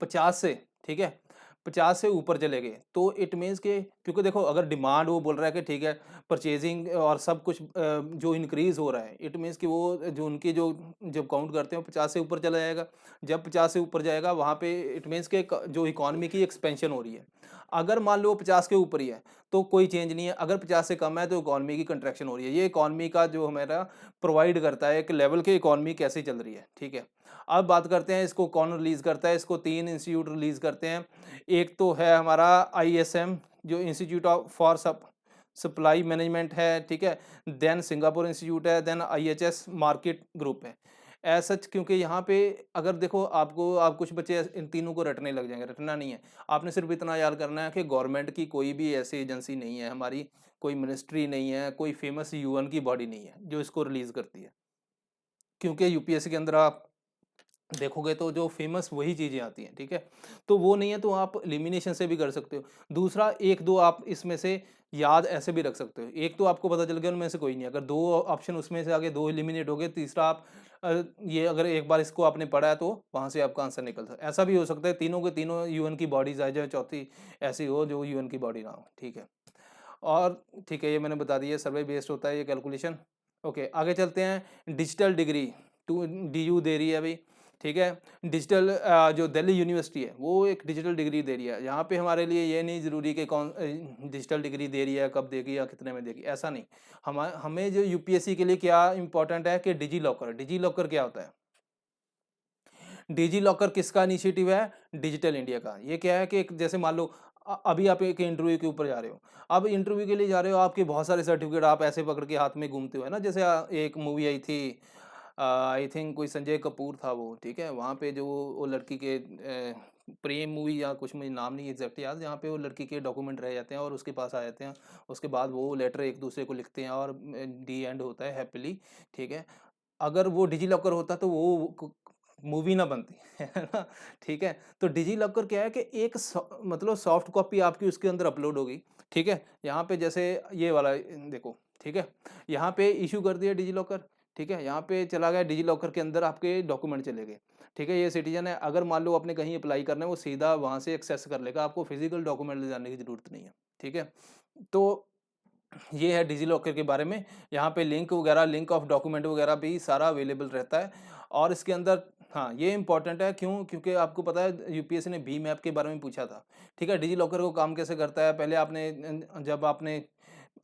S2: 50 से, ठीक है, 50 से ऊपर चले गए, तो इट मीन्स के, क्योंकि देखो अगर डिमांड वो बोल रहा है कि ठीक है परचेजिंग और सब कुछ जो इंक्रीज हो रहा है, इट मीन्स कि वो जो उनकी जो जब काउंट करते हैं 50 से ऊपर चला जाएगा। जब 50 से ऊपर जाएगा वहाँ पे इट मीन्स के जो इकोनॉमी की एक्सपेंशन हो रही है। अगर मान लो 50 के ऊपर ही है तो कोई चेंज नहीं है, अगर 50 से कम है तो इकोनॉमी की कंट्रैक्शन हो रही है। ये इकोनॉमी का जो हमारा प्रोवाइड करता है एक लेवल के इकोनॉमी कैसे चल रही है, ठीक है। अब बात करते हैं इसको कौन रिलीज़ करता है, इसको 3 इंस्टीट्यूट रिलीज़ करते हैं। एक तो है हमारा आईएसएम, जो institute of for supply management है, ठीक है। देन सिंगापुर इंस्टीट्यूट है, देन आईएचएस मार्केट ग्रुप है। एज सच, क्योंकि यहाँ पे अगर देखो आपको, आप कुछ बच्चे इन तीनों को रटने लग जाएंगे, रटना नहीं है। आपने सिर्फ इतना याद करना है कि गवर्नमेंट की कोई भी ऐसी एजेंसी नहीं है, हमारी कोई मिनिस्ट्री नहीं है, कोई फेमस यूएन की बॉडी नहीं है जो इसको रिलीज़ करती है। क्योंकि यूपीएससी के अंदर आप देखोगे तो जो फेमस वही चीज़ें आती हैं, ठीक है। तो वो नहीं है तो आप एलिमिनेशन से भी कर सकते हो। दूसरा, एक दो आप इसमें से याद ऐसे भी रख सकते हो। एक तो आपको पता चल गया उनमें से कोई नहीं, अगर दो ऑप्शन उसमें से आगे दो एलिमिनेट हो गए, तीसरा आप ये अगर एक बार इसको आपने पढ़ा है तो वहाँ से आपका आंसर निकल सकता है। ऐसा भी हो सकता है तीनों के तीनों यूएन की बॉडीज आ जाए, चौथी ऐसी हो जो यूएन की बॉडी ना हो, ठीक है। और ठीक है, ये मैंने बता दिया, सर्वे बेस्ड होता है ये कैलकुलेशन। ओके, आगे चलते हैं। डिजिटल डिग्री टू डीयू दे रही है अभी, ठीक है। डिजिटल जो दिल्ली यूनिवर्सिटी है वो एक डिजिटल डिग्री दे रही है। यहाँ पे हमारे लिए ये नहीं ज़रूरी कि कौन डिजिटल डिग्री दे रही है, कब देगी या कितने में देगी, ऐसा नहीं। हमें जो यूपीएससी के लिए क्या इंपॉर्टेंट है कि डिजी लॉकर। डिजी लॉकर क्या होता है, डिजी लॉकर किसका इनिशिएटिव है, डिजिटल इंडिया का। ये क्या है कि जैसे मान लो अभी आप एक इंटरव्यू के ऊपर जा रहे हो, अब इंटरव्यू के लिए जा रहे हो, आपके बहुत सारे सर्टिफिकेट आप ऐसे पकड़ के हाथ में घूमते हो, है ना। जैसे एक मूवी आई थी आई थिंक कोई संजय कपूर था वो, ठीक है? वहाँ पे जो वो लड़की के प्रेम मूवी या कुछ मुझे नाम नहीं एग्जैक्ट याद, जहाँ पे वो लड़की के डॉक्यूमेंट रह जाते हैं और उसके पास आ जाते हैं, उसके बाद वो लेटर एक दूसरे को लिखते हैं और दी एंड होता है हैप्पीली, ठीक है? अगर वो डिजी लॉकर होता तो वो मूवी ना बनती है ना, ठीक है? तो डिजी लॉकर क्या है कि एक मतलब सॉफ्ट कॉपी आपकी उसके अंदर अपलोड होगी, ठीक है? यहाँ पे जैसे ये वाला देखो, ठीक है? यहाँ पे इशू कर दिया डिजी लॉकर, ठीक है? यहाँ पे चला गया डिजी लॉकर के अंदर आपके डॉक्यूमेंट चले गए, ठीक है? ये सिटीजन है, अगर मान लो आपने कहीं अप्लाई करना है वो सीधा वहाँ से एक्सेस कर लेगा, आपको फिजिकल डॉक्यूमेंट ले जाने की जरूरत नहीं है, ठीक है? तो ये है डिजिलॉकर के बारे में। यहाँ पे लिंक वगैरह, लिंक ऑफ डॉक्यूमेंट वगैरह भी सारा अवेलेबल रहता है और इसके अंदर हाँ, ये इम्पोर्टेंट है क्यों? क्योंकि आपको पता है यूपीएससी ने भीम ऐप के बारे में पूछा था, ठीक है? डिजिलॉकर को काम कैसे करता है? पहले आपने जब आपने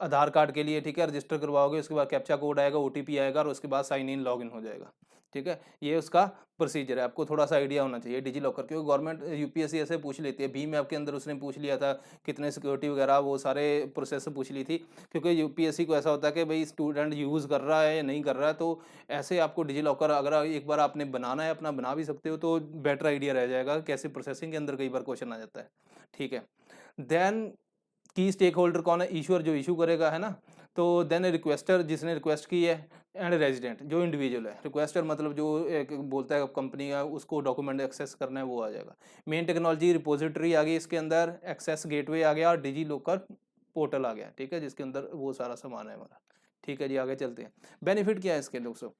S2: आधार कार्ड के लिए, ठीक है, रजिस्टर करवाओगे, उसके बाद कैप्चा कोड आएगा, ओटीपी आएगा और उसके बाद साइन इन लॉगिन हो जाएगा, ठीक है? ये उसका प्रोसीजर है, आपको थोड़ा सा आइडिया होना चाहिए डिजी लॉकर, क्योंकि गवर्नमेंट यूपीएससी ऐसे पूछ लेती है। भीम ऐप के अंदर उसने पूछ लिया था कितने सिक्योरिटी वगैरह वो सारे प्रोसेस पूछ ली थी, क्योंकि यूपीएससी को ऐसा होता है कि भाई स्टूडेंट यूज़ कर रहा है या नहीं कर रहा है, तो ऐसे आपको डिजी लॉकर अगर एक बार आपने बनाना है अपना, बना भी सकते हो, तो बेटर आइडिया रह जाएगा कैसे प्रोसेसिंग के अंदर कई बार क्वेश्चन आ जाता है, ठीक है? देन की स्टेक होल्डर कौन है? ईश्वर, जो इशू करेगा, है ना? तो देन रिक्वेस्टर, जिसने रिक्वेस्ट की है, एंड रेजिडेंट, जो इंडिविजुअल है। रिक्वेस्टर मतलब जो एक बोलता है कंपनी का उसको डॉक्यूमेंट एक्सेस करना है, वो आ जाएगा। मेन टेक्नोलॉजी रिपोजिटरी आ गई इसके अंदर, एक्सेस गेटवे आ गया और डिजी लॉकर पोर्टल आ गया, ठीक है, जिसके अंदर वो सारा सामान है हमारा, ठीक है जी। आगे चलते हैं, बेनिफिट क्या है इसके दोस्तों।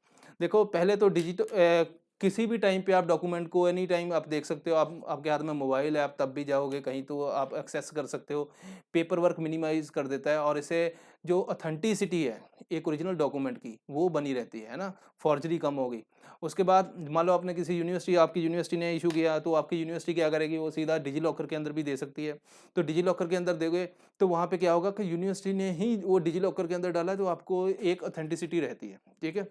S2: देखो पहले तो डिजिटल किसी भी टाइम पे आप डॉक्यूमेंट को एनी टाइम आप देख सकते हो, आप आपके हाथ में मोबाइल है, आप तब भी जाओगे कहीं तो आप एक्सेस कर सकते हो। पेपर वर्क मिनिमाइज कर देता है और इसे जो ऑथेंटिसिटी है एक ओरिजिनल डॉक्यूमेंट की, वो बनी रहती है ना, फॉर्जरी कम होगी। उसके बाद मान लो आपने किसी यूनिवर्सिटी, आपकी यूनिवर्सिटी ने इशू किया, तो आपकी यूनिवर्सिटी क्या करेगी, वो सीधा डिजी लॉकर के अंदर भी दे सकती है। तो डिजी लॉकर के अंदर दोगे तो वहाँ पे क्या होगा कि यूनिवर्सिटी ने ही वो डिजी लॉकर के अंदर डाला है, तो आपको एक ऑथेंटिसिटी रहती है, ठीक है।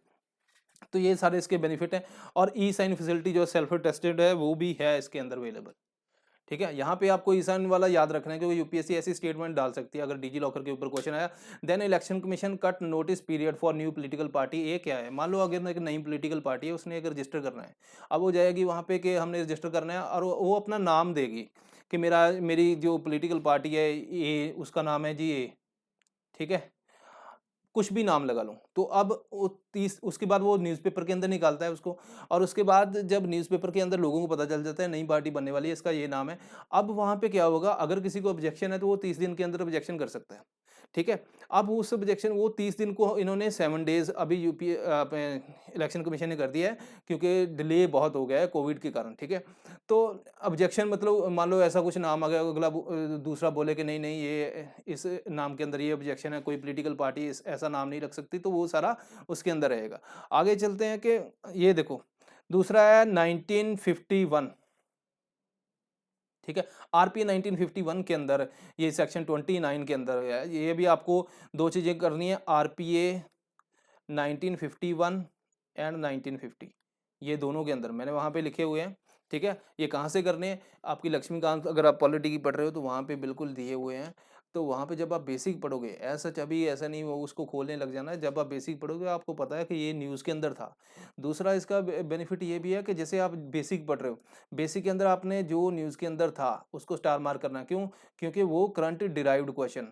S2: तो ये सारे इसके बेनिफिट हैं और ई साइन फैसिलिटी जो सेल्फ टेस्टेड है वो भी है इसके अंदर अवेलेबल, ठीक है। यहाँ पे आपको ई साइन वाला याद रखना है क्योंकि यूपीएससी ऐसी स्टेटमेंट डाल सकती है अगर डिजी लॉकर के ऊपर क्वेश्चन आया। Then election commission cut notice period for new political party. ये क्या है? मान लो अगर एक नई पॉलिटिकल पार्टी है, उसने एक रजिस्टर करना है, अब वो जाएगी वहाँ पे कि हमने रजिस्टर करना है और वो अपना नाम देगी कि मेरी जो पॉलिटिकल पार्टी है ये, उसका नाम है जी ये, ठीक है, कुछ भी नाम लगा लूँ। तो अब वो 30 उसके बाद वो न्यूज़पेपर के अंदर निकालता है उसको और उसके बाद जब न्यूज़पेपर के अंदर लोगों को पता चल जाता है नई पार्टी बनने वाली है, इसका ये नाम है। अब वहाँ पे क्या होगा, अगर किसी को ऑब्जेक्शन है तो वो 30 दिन के अंदर ऑब्जेक्शन कर सकता है, ठीक है। अब उस ऑब्जेक्शन वो 30 दिन को इन्होंने 7 डेज़ अभी इलेक्शन कमीशन ने कर दिया है क्योंकि डिले बहुत हो गया है कोविड के कारण, ठीक है। तो ऑब्जेक्शन मतलब मान लो ऐसा कुछ नाम आ गया, अगला दूसरा बोले कि नहीं नहीं ये इस नाम के अंदर ये ऑब्जेक्शन है, कोई पॉलिटिकल पार्टी ऐसा नाम नहीं रख सकती, तो वो सारा उसके अंदर रहेगा। आगे चलते हैं कि ये देखो दूसरा है 1951, ठीक है। आरपीए 1951 के अंदर ये सेक्शन 29 के अंदर है। ये भी आपको दो चीजें करनी है, आरपीए 1951 एंड 1950, ये दोनों के अंदर मैंने वहाँ पे लिखे हुए हैं, ठीक है। ये कहाँ से करने हैं? आपकी लक्ष्मीकांत, अगर आप पॉलिटी की पढ़ रहे हो तो वहाँ पे बिल्कुल दिए हुए हैं। तो वहाँ पे जब आप बेसिक पढ़ोगे, ऐसा अभी ऐसा नहीं वो उसको खोलने लग जाना है, जब आप बेसिक पढ़ोगे आपको पता है कि ये न्यूज़ के अंदर था। दूसरा इसका बेनिफिट ये भी है कि जैसे आप बेसिक पढ़ रहे हो, बेसिक के अंदर आपने जो न्यूज़ के अंदर था उसको स्टार मार्क करना है। क्यों? क्योंकि वो करंट डिराइव्ड क्वेश्चन,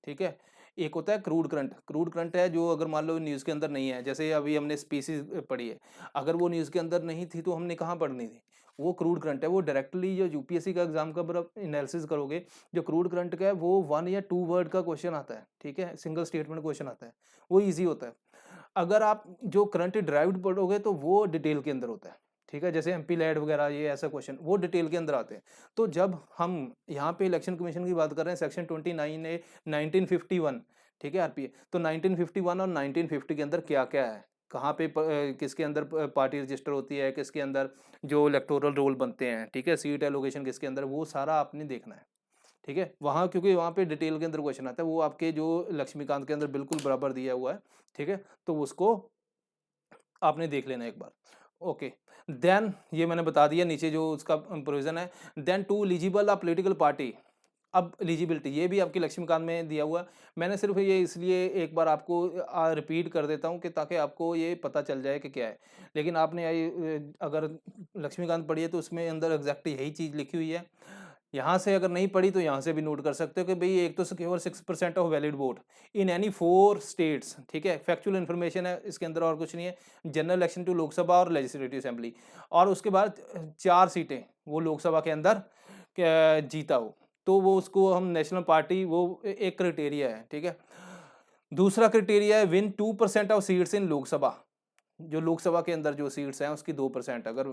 S2: ठीक है। एक होता है क्रूड करंट, क्रूड करंट है जो अगर मान लो न्यूज़ के अंदर नहीं है, जैसे अभी हमने स्पीसीज पढ़ी है, अगर वो न्यूज़ के अंदर नहीं थी तो हमने कहाँ पढ़नी थी? वो क्रूड करंट है, वो डायरेक्टली जो यूपीएससी का एग्जाम का आप एनालिसिस करोगे, जो क्रूड करंट का है वो 1 या 2 वर्ड का क्वेश्चन आता है, ठीक है, सिंगल स्टेटमेंट क्वेश्चन आता है, वो ईजी होता है। अगर आप जो करंट डिराइव्ड पढ़ोगे तो वो डिटेल के अंदर होता है, ठीक है, जैसे एमपी लैड वगैरह ये ऐसा क्वेश्चन वो डिटेल के अंदर आते हैं। तो जब हम यहाँ पे इलेक्शन कमीशन की बात कर रहे हैं, सेक्शन 29 ए 1951, ठीक है, आरपीए, तो 1951 और 1950 के अंदर क्या क्या है, कहाँ पे किसके अंदर पार्टी रजिस्टर होती है, किसके अंदर जो इलेक्टोरल रोल बनते हैं, ठीक है, सीट एलोकेशन किसके अंदर, वो सारा आपने देखना है, ठीक है। वहाँ क्योंकि वहाँ पे डिटेल के अंदर क्वेश्चन आता है, वो आपके जो लक्ष्मीकांत के अंदर बिल्कुल बराबर दिया हुआ है, ठीक है, तो उसको आपने देख लेना एक बार। ओके, देन ये मैंने बता दिया नीचे जो उसका प्रोविजन है। Then to eligible a political party, अब एलिजिबिलिटी ये भी आपके लक्ष्मीकांत में दिया हुआ है। मैंने सिर्फ ये इसलिए एक बार आपको रिपीट कर देता हूँ कि ताकि आपको ये पता चल जाए कि क्या है। लेकिन आपने अगर लक्ष्मीकांत पढ़ी है तो उसमें अंदर एग्जैक्ट यही चीज़ लिखी हुई है। यहाँ से अगर नहीं पढ़ी तो यहाँ से भी नोट कर सकते हो कि भाई एक तो केवल 6% of valid vote in any 4 states, ठीक है। फैक्चुअल इन्फॉर्मेशन है इसके अंदर, और कुछ नहीं है। जनरल इलेक्शन टू लोकसभा और लेजिस्लेटिव असेंबली, और उसके बाद 4 सीटें वो लोकसभा के अंदर जीता हो तो वो उसको हम नेशनल पार्टी, वो एक क्राइटेरिया है, ठीक है। दूसरा क्राइटेरिया है win 2% of seats in Lok Sabha, जो लोकसभा के अंदर जो सीट्स हैं उसकी 2%, अगर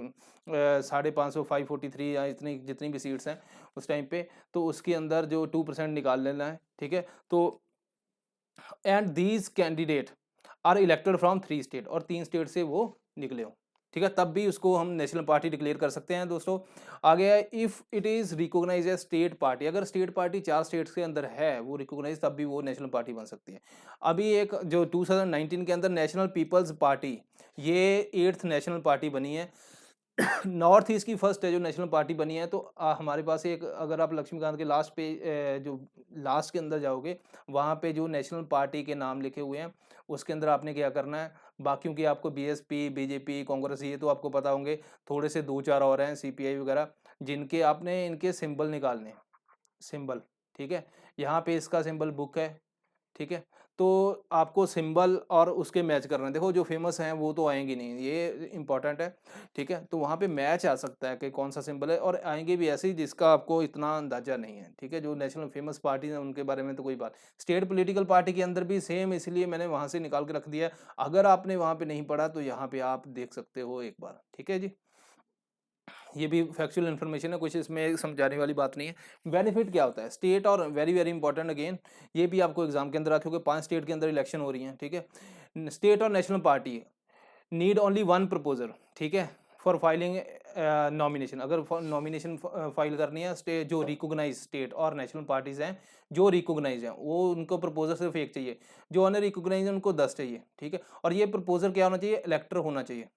S2: 550 543 या इतनी जितनी भी सीट्स हैं उस टाइम पे, तो उसके अंदर जो 2% निकाल लेना है, ठीक है। तो and these candidate are elected from 3 state, और 3 स्टेट से वो निकले हो, ठीक है, तब भी उसको हम नेशनल पार्टी डिक्लेयर कर सकते हैं दोस्तों। आगे है if it is recognize as state party, अगर स्टेट पार्टी 4 स्टेट्स के अंदर है वो रिकॉग्नाइज, तब भी वो नेशनल पार्टी बन सकती है। अभी एक जो 2019 के अंदर नेशनल पीपल्स पार्टी, ये 8th नेशनल पार्टी बनी है। नॉर्थ ईस्ट की फर्स्ट है जो नेशनल पार्टी बनी है। तो हमारे पास एक, अगर आप लक्ष्मीकांत के लास्ट पे जो लास्ट के अंदर जाओगे वहाँ पे जो नेशनल पार्टी के नाम लिखे हुए हैं उसके अंदर आपने क्या करना है, बाकियों की आपको बीएसपी, बीजेपी, कांग्रेस, ये तो आपको पता होंगे, थोड़े से 2-4 और हैं सीपीआई वगैरह, जिनके आपने इनके सिंबल निकालने, सिंबल, ठीक है। यहाँ पे इसका सिंबल बुक है, ठीक है। तो आपको सिंबल और उसके मैच करना है। देखो जो फेमस हैं वो तो आएंगे नहीं, ये इंपॉर्टेंट है, ठीक है। तो वहाँ पे मैच आ सकता है कि कौन सा सिंबल है, और आएंगे भी ऐसे ही जिसका आपको इतना अंदाजा नहीं है, ठीक है। जो नेशनल फेमस पार्टी है उनके बारे में तो कोई बात। स्टेट पॉलिटिकल पार्टी के अंदर भी सेम, इसलिए मैंने वहाँ से निकाल के रख दिया है। अगर आपने वहाँ पे नहीं पढ़ा तो यहाँ पे आप देख सकते हो एक बार, ठीक है जी। ये भी फैक्चुअल इन्फॉर्मेशन है, कुछ इसमें समझाने वाली बात नहीं है। बेनिफिट क्या होता है स्टेट, और वेरी वेरी इंपॉर्टेंट अगेन, ये भी आपको एग्जाम के अंदर आते होंगे। 5 स्टेट के अंदर इलेक्शन हो रही है, ठीक है। स्टेट और national party need only 1 proposer, ठीक है, फॉर फाइलिंग नॉमिनेशन। अगर नॉमिनेशन फाइल करनी है, स्टेट जो रिकॉग्नाइज स्टेट और नेशनल पार्टीज हैं जो रिकॉग्नाइज हैं, वो उनको प्रपोजर सिर्फ एक चाहिए। जो अन रिकॉग्नाइज है उनको 10 चाहिए, ठीक है। और ये प्रपोजर क्या होना चाहिए, इलेक्टर होना चाहिए,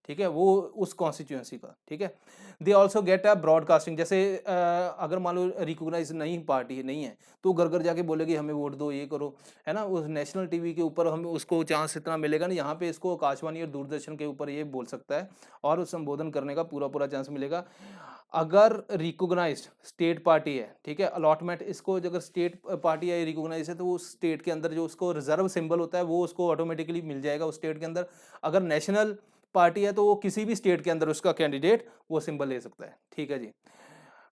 S2: ठीक है, वो उस कॉन्स्टिट्यूएंसी का, ठीक है। They also get a broadcasting, जैसे अगर मान लो रिकॉग्नाइज नहीं पार्टी नहीं है तो घर घर जाके बोलेगी हमें वोट दो, ये करो, है ना। उस नेशनल टीवी के ऊपर हमें उसको चांस इतना मिलेगा ना, यहाँ पे इसको आकाशवाणी और दूरदर्शन के ऊपर ये बोल सकता है और उस संबोधन करने का पूरा पूरा चांस मिलेगा। अगर रिकॉग्नाइज्ड स्टेट पार्टी है, ठीक है, अलॉटमेंट इसको अगर स्टेट पार्टी है रिकॉग्नाइज है तो वो स्टेट के अंदर जो उसको रिजर्व सिंबल होता है वो उसको ऑटोमेटिकली मिल जाएगा उस स्टेट के अंदर। अगर नेशनल पार्टी है तो वो किसी भी स्टेट के अंदर उसका कैंडिडेट वो सिंबल ले सकता है, ठीक है जी।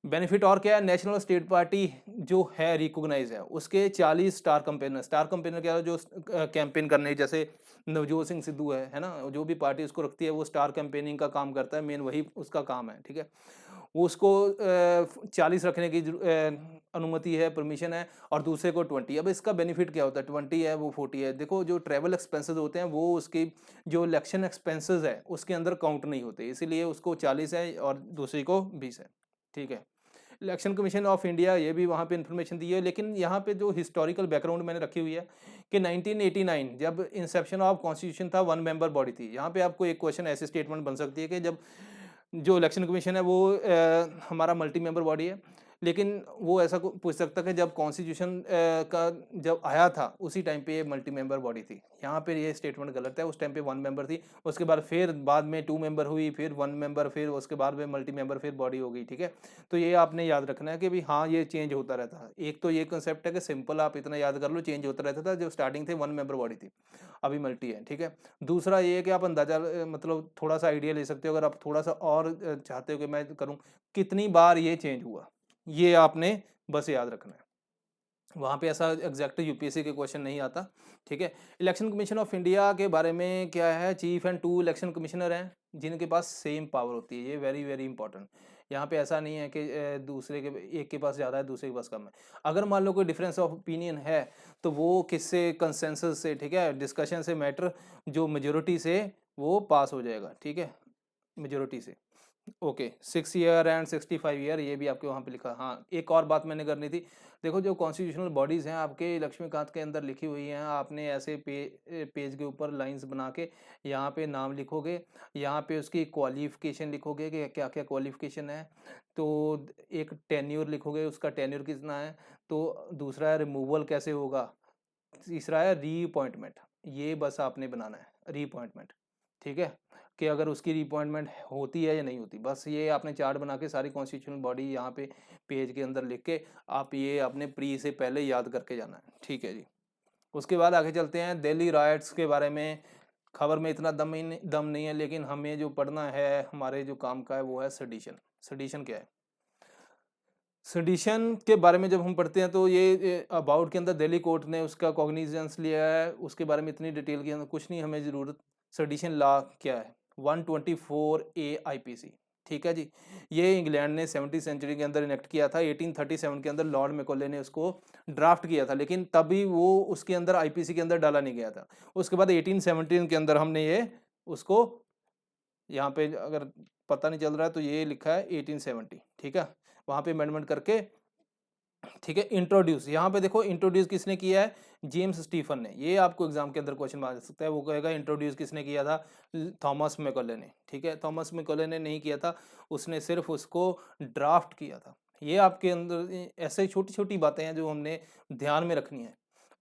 S2: बेनिफिट और क्या है, नेशनल स्टेट पार्टी जो है रिकॉग्नाइज है उसके 40 स्टार कैंपेनर, स्टार कैंपेनर क्या है, जो कैंपेन करने, जैसे नवजोत सिंह सिद्धू है ना, जो भी पार्टी उसको रखती है वो स्टार कैंपेनिंग का काम करता है, मेन वही उसका काम है, ठीक है। वो उसको 40 रखने की अनुमति है, परमिशन है, और दूसरे को 20। अब इसका बेनिफिट क्या होता है, 20 है वो 40 है। देखो जो ट्रैवल एक्सपेंसेस होते हैं वो उसकी जो इलेक्शन एक्सपेंसेस है उसके अंदर काउंट नहीं होते, इसीलिए उसको 40 है और दूसरी को 20 है, ठीक है। इलेक्शन कमीशन ऑफ इंडिया, ये भी वहाँ पे इन्फॉर्मेशन दी है, लेकिन यहाँ पे जो हिस्टोरिकल बैकग्राउंड मैंने रखी हुई है कि 1989 जब इंसेप्शन ऑफ कॉन्स्टिट्यूशन था 1 मेंबर बॉडी थी। यहाँ पे आपको एक क्वेश्चन ऐसे स्टेटमेंट बन सकती है कि जब जो इलेक्शन कमीशन है वो हमारा मल्टी मेंबर बॉडी है, लेकिन वो ऐसा पूछ सकता है कि जब कॉन्स्टिट्यूशन का जब आया था उसी टाइम पे ये मल्टी मेंबर बॉडी थी। यहाँ पे ये स्टेटमेंट गलत है, उस टाइम पे 1 मेंबर थी, उसके बाद फिर बाद में 2 मेंबर हुई, फिर 1 मेंबर, फिर उसके बाद में मल्टी मेंबर, फिर बॉडी हो गई, ठीक है। तो ये आपने याद रखना है कि भाई हाँ ये चेंज होता रहता है। एक तो ये कंसेप्ट है कि सिंपल आप इतना याद कर लो, चेंज होता रहता था, जो स्टार्टिंग थे 1 मेंबर बॉडी थी, अभी मल्टी है, ठीक है। दूसरा ये है कि आप अंदाजा मतलब थोड़ा सा आइडिया ले सकते हो, अगर आप थोड़ा सा और चाहते हो कि मैं करूँ कितनी बार ये चेंज हुआ, ये आपने बस याद रखना है। वहाँ पे ऐसा एग्जैक्ट यूपीएससी के क्वेश्चन नहीं आता, ठीक है। इलेक्शन कमीशन ऑफ इंडिया के बारे में क्या है, चीफ एंड 2 इलेक्शन कमिश्नर हैं जिनके पास सेम पावर होती है, ये वेरी वेरी इंपॉर्टेंट। यहाँ पे ऐसा नहीं है कि दूसरे के एक के पास ज़्यादा है दूसरे के पास कम है। अगर मान लो कोई डिफरेंस ऑफ ओपिनियन है तो वो किससे, कंसेंसस से, ठीक है, डिस्कशन से मैटर, जो मेजोरिटी से वो पास हो जाएगा, ठीक है, मेजोरिटी से। ओके, 6 ईयर एंड 65 ईयर ये भी आपके वहाँ पे लिखा है। हाँ, एक और बात मैंने करनी थी। देखो जो कॉन्स्टिट्यूशनल बॉडीज़ हैं आपके लक्ष्मीकांत के अंदर लिखी हुई हैं, आपने ऐसे पेज के ऊपर लाइन्स बना के यहाँ पे नाम लिखोगे, यहाँ पे उसकी क्वालिफ़िकेशन लिखोगे कि क्या-क्या क्वालिफ़िकेशन है। तो एक टेन्योर लिखोगे, उसका टेन्योर कितना है, तो दूसरा है रिमूवल कैसे होगा, तीसरा है रीअपॉइंटमेंट। ये बस आपने बनाना है, रीअपॉइंटमेंट, ठीक है? कि अगर उसकी रिअपॉइंटमेंट होती है या नहीं होती। बस ये आपने चार्ट बना के सारी कॉन्स्टिट्यूशनल बॉडी यहाँ पे पेज के अंदर लिख के आप ये अपने प्री से पहले याद करके जाना है। ठीक है जी। उसके बाद आगे चलते हैं दिल्ली राइट्स के बारे में। खबर में इतना दम नहीं है, लेकिन हमें जो पढ़ना है, हमारे जो काम का है वो है सेडिशन। सेडिशन क्या है? सेडिशन के बारे में जब हम पढ़ते हैं तो ये अबाउट के अंदर दिल्ली कोर्ट ने उसका कॉग्निजेंस लिया है, उसके बारे में इतनी डिटेल के अंदर कुछ नहीं हमें ज़रूरत। सेडिशन लॉ क्या है? 124A आईपीसी, ठीक है जी। ये इंग्लैंड ने 17वीं सेंचुरी के अंदर इनेक्ट किया था। 1837 के अंदर लॉर्ड मैकॉले ने उसको ड्राफ्ट किया था, लेकिन तभी वो उसके अंदर आईपीसी के अंदर डाला नहीं गया था। उसके बाद 1817 के अंदर हमने ये उसको, यहाँ पे अगर पता नहीं चल रहा है तो ये लिखा है 1870, ठीक है। वहाँ पे अमेंडमेंट करके, ठीक है, इंट्रोड्यूस। यहाँ पे देखो इंट्रोड्यूस किसने किया है? जेम्स स्टीफन ने। ये आपको एग्जाम के अंदर क्वेश्चन आ सकता है, वो कहेगा इंट्रोड्यूस किसने किया था? थॉमस मैकॉले ने, ठीक है। थॉमस मैकॉले ने नहीं किया था, उसने सिर्फ उसको ड्राफ्ट किया था। ये आपके अंदर ऐसे छोटी छोटी बातें हैं जो हमने ध्यान में रखनी है।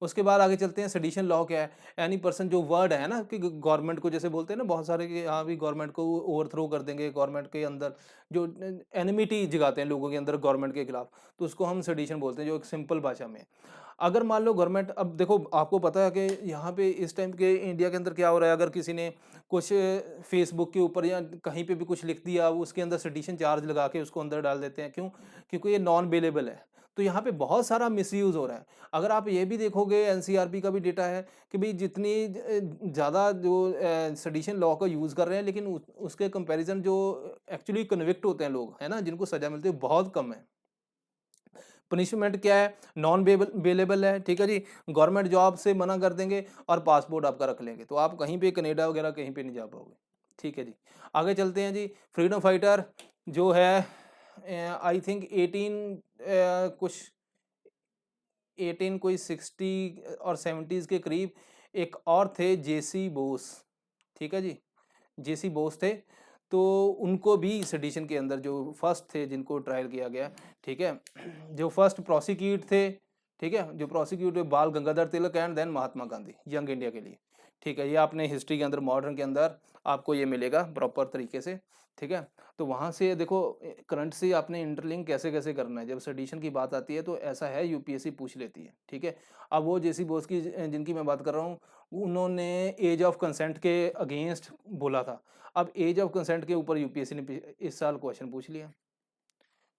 S2: उसके बाद आगे चलते हैं, सेडिशन लॉ क्या है? एनी पर्सन, जो वर्ड है ना कि गवर्नमेंट को जैसे बोलते हैं ना बहुत सारे कि हाँ भी गवर्नमेंट को ओवरथ्रो कर देंगे, गवर्नमेंट के अंदर जो एनिमिटी जगाते हैं लोगों के अंदर गवर्नमेंट के खिलाफ, तो उसको हम सेडिशन बोलते हैं, जो एक सिंपल भाषा में है। अगर मान लो गवर्नमेंट, अब देखो आपको पता है कि यहाँ पे इस टाइम के इंडिया के अंदर क्या हो रहा है, अगर किसी ने कुछ फेसबुक के ऊपर या कहीं पे भी कुछ लिख दिया, उसके अंदर सेडिशन चार्ज लगा के उसको अंदर डाल देते हैं। क्यों? क्योंकि ये नॉन बेलेबल है। तो यहाँ पे बहुत सारा मिसयूज़ हो रहा है। अगर आप ये भी देखोगे, एनसीईआरबी का भी डेटा है कि भाई जितनी ज़्यादा जो सेडिशन लॉ का यूज़ कर रहे हैं, लेकिन उसके कंपैरिजन जो एक्चुअली कन्विक्ट होते हैं लोग, है ना, जिनको सज़ा मिलती है, बहुत कम है। पनिशमेंट क्या है? नॉन बेलेबल है, ठीक है जी। गवर्नमेंट जॉब से मना कर देंगे और पासपोर्ट आपका रख लेंगे, तो आप कहीं पे कनाडा वगैरह कहीं पे नहीं जा पाओगे। ठीक है जी। आगे चलते हैं जी। फ्रीडम फाइटर जो है, आई थिंक 18 कोई 60 और 70s के करीब एक और थे, जेसी बोस, ठीक है जी। जेसी बोस थे, तो उनको भी सेडिशन के अंदर जो फर्स्ट थे जिनको ट्रायल किया गया, ठीक है, जो फर्स्ट प्रोसिक्यूट थे, ठीक है, जो prosecute Bal Gangadhar Tilak and then Mahatma Gandhi, young India के लिए। ठीक है, ये आपने हिस्ट्री के अंदर, मॉडर्न के अंदर आपको ये मिलेगा प्रॉपर तरीके से, ठीक है। तो वहाँ से देखो करंट से आपने इंटरलिंक कैसे कैसे करना है। जब सेडिशन की बात आती है तो ऐसा है, यूपीएससी पूछ लेती है, ठीक है। अब वो जेसी बोस की जिनकी मैं बात कर रहा हूँ, उन्होंने एज ऑफ कंसेंट के अगेंस्ट बोला था। अब एज ऑफ कंसेंट के ऊपर यूपीएससी ने इस साल क्वेश्चन पूछ लिया,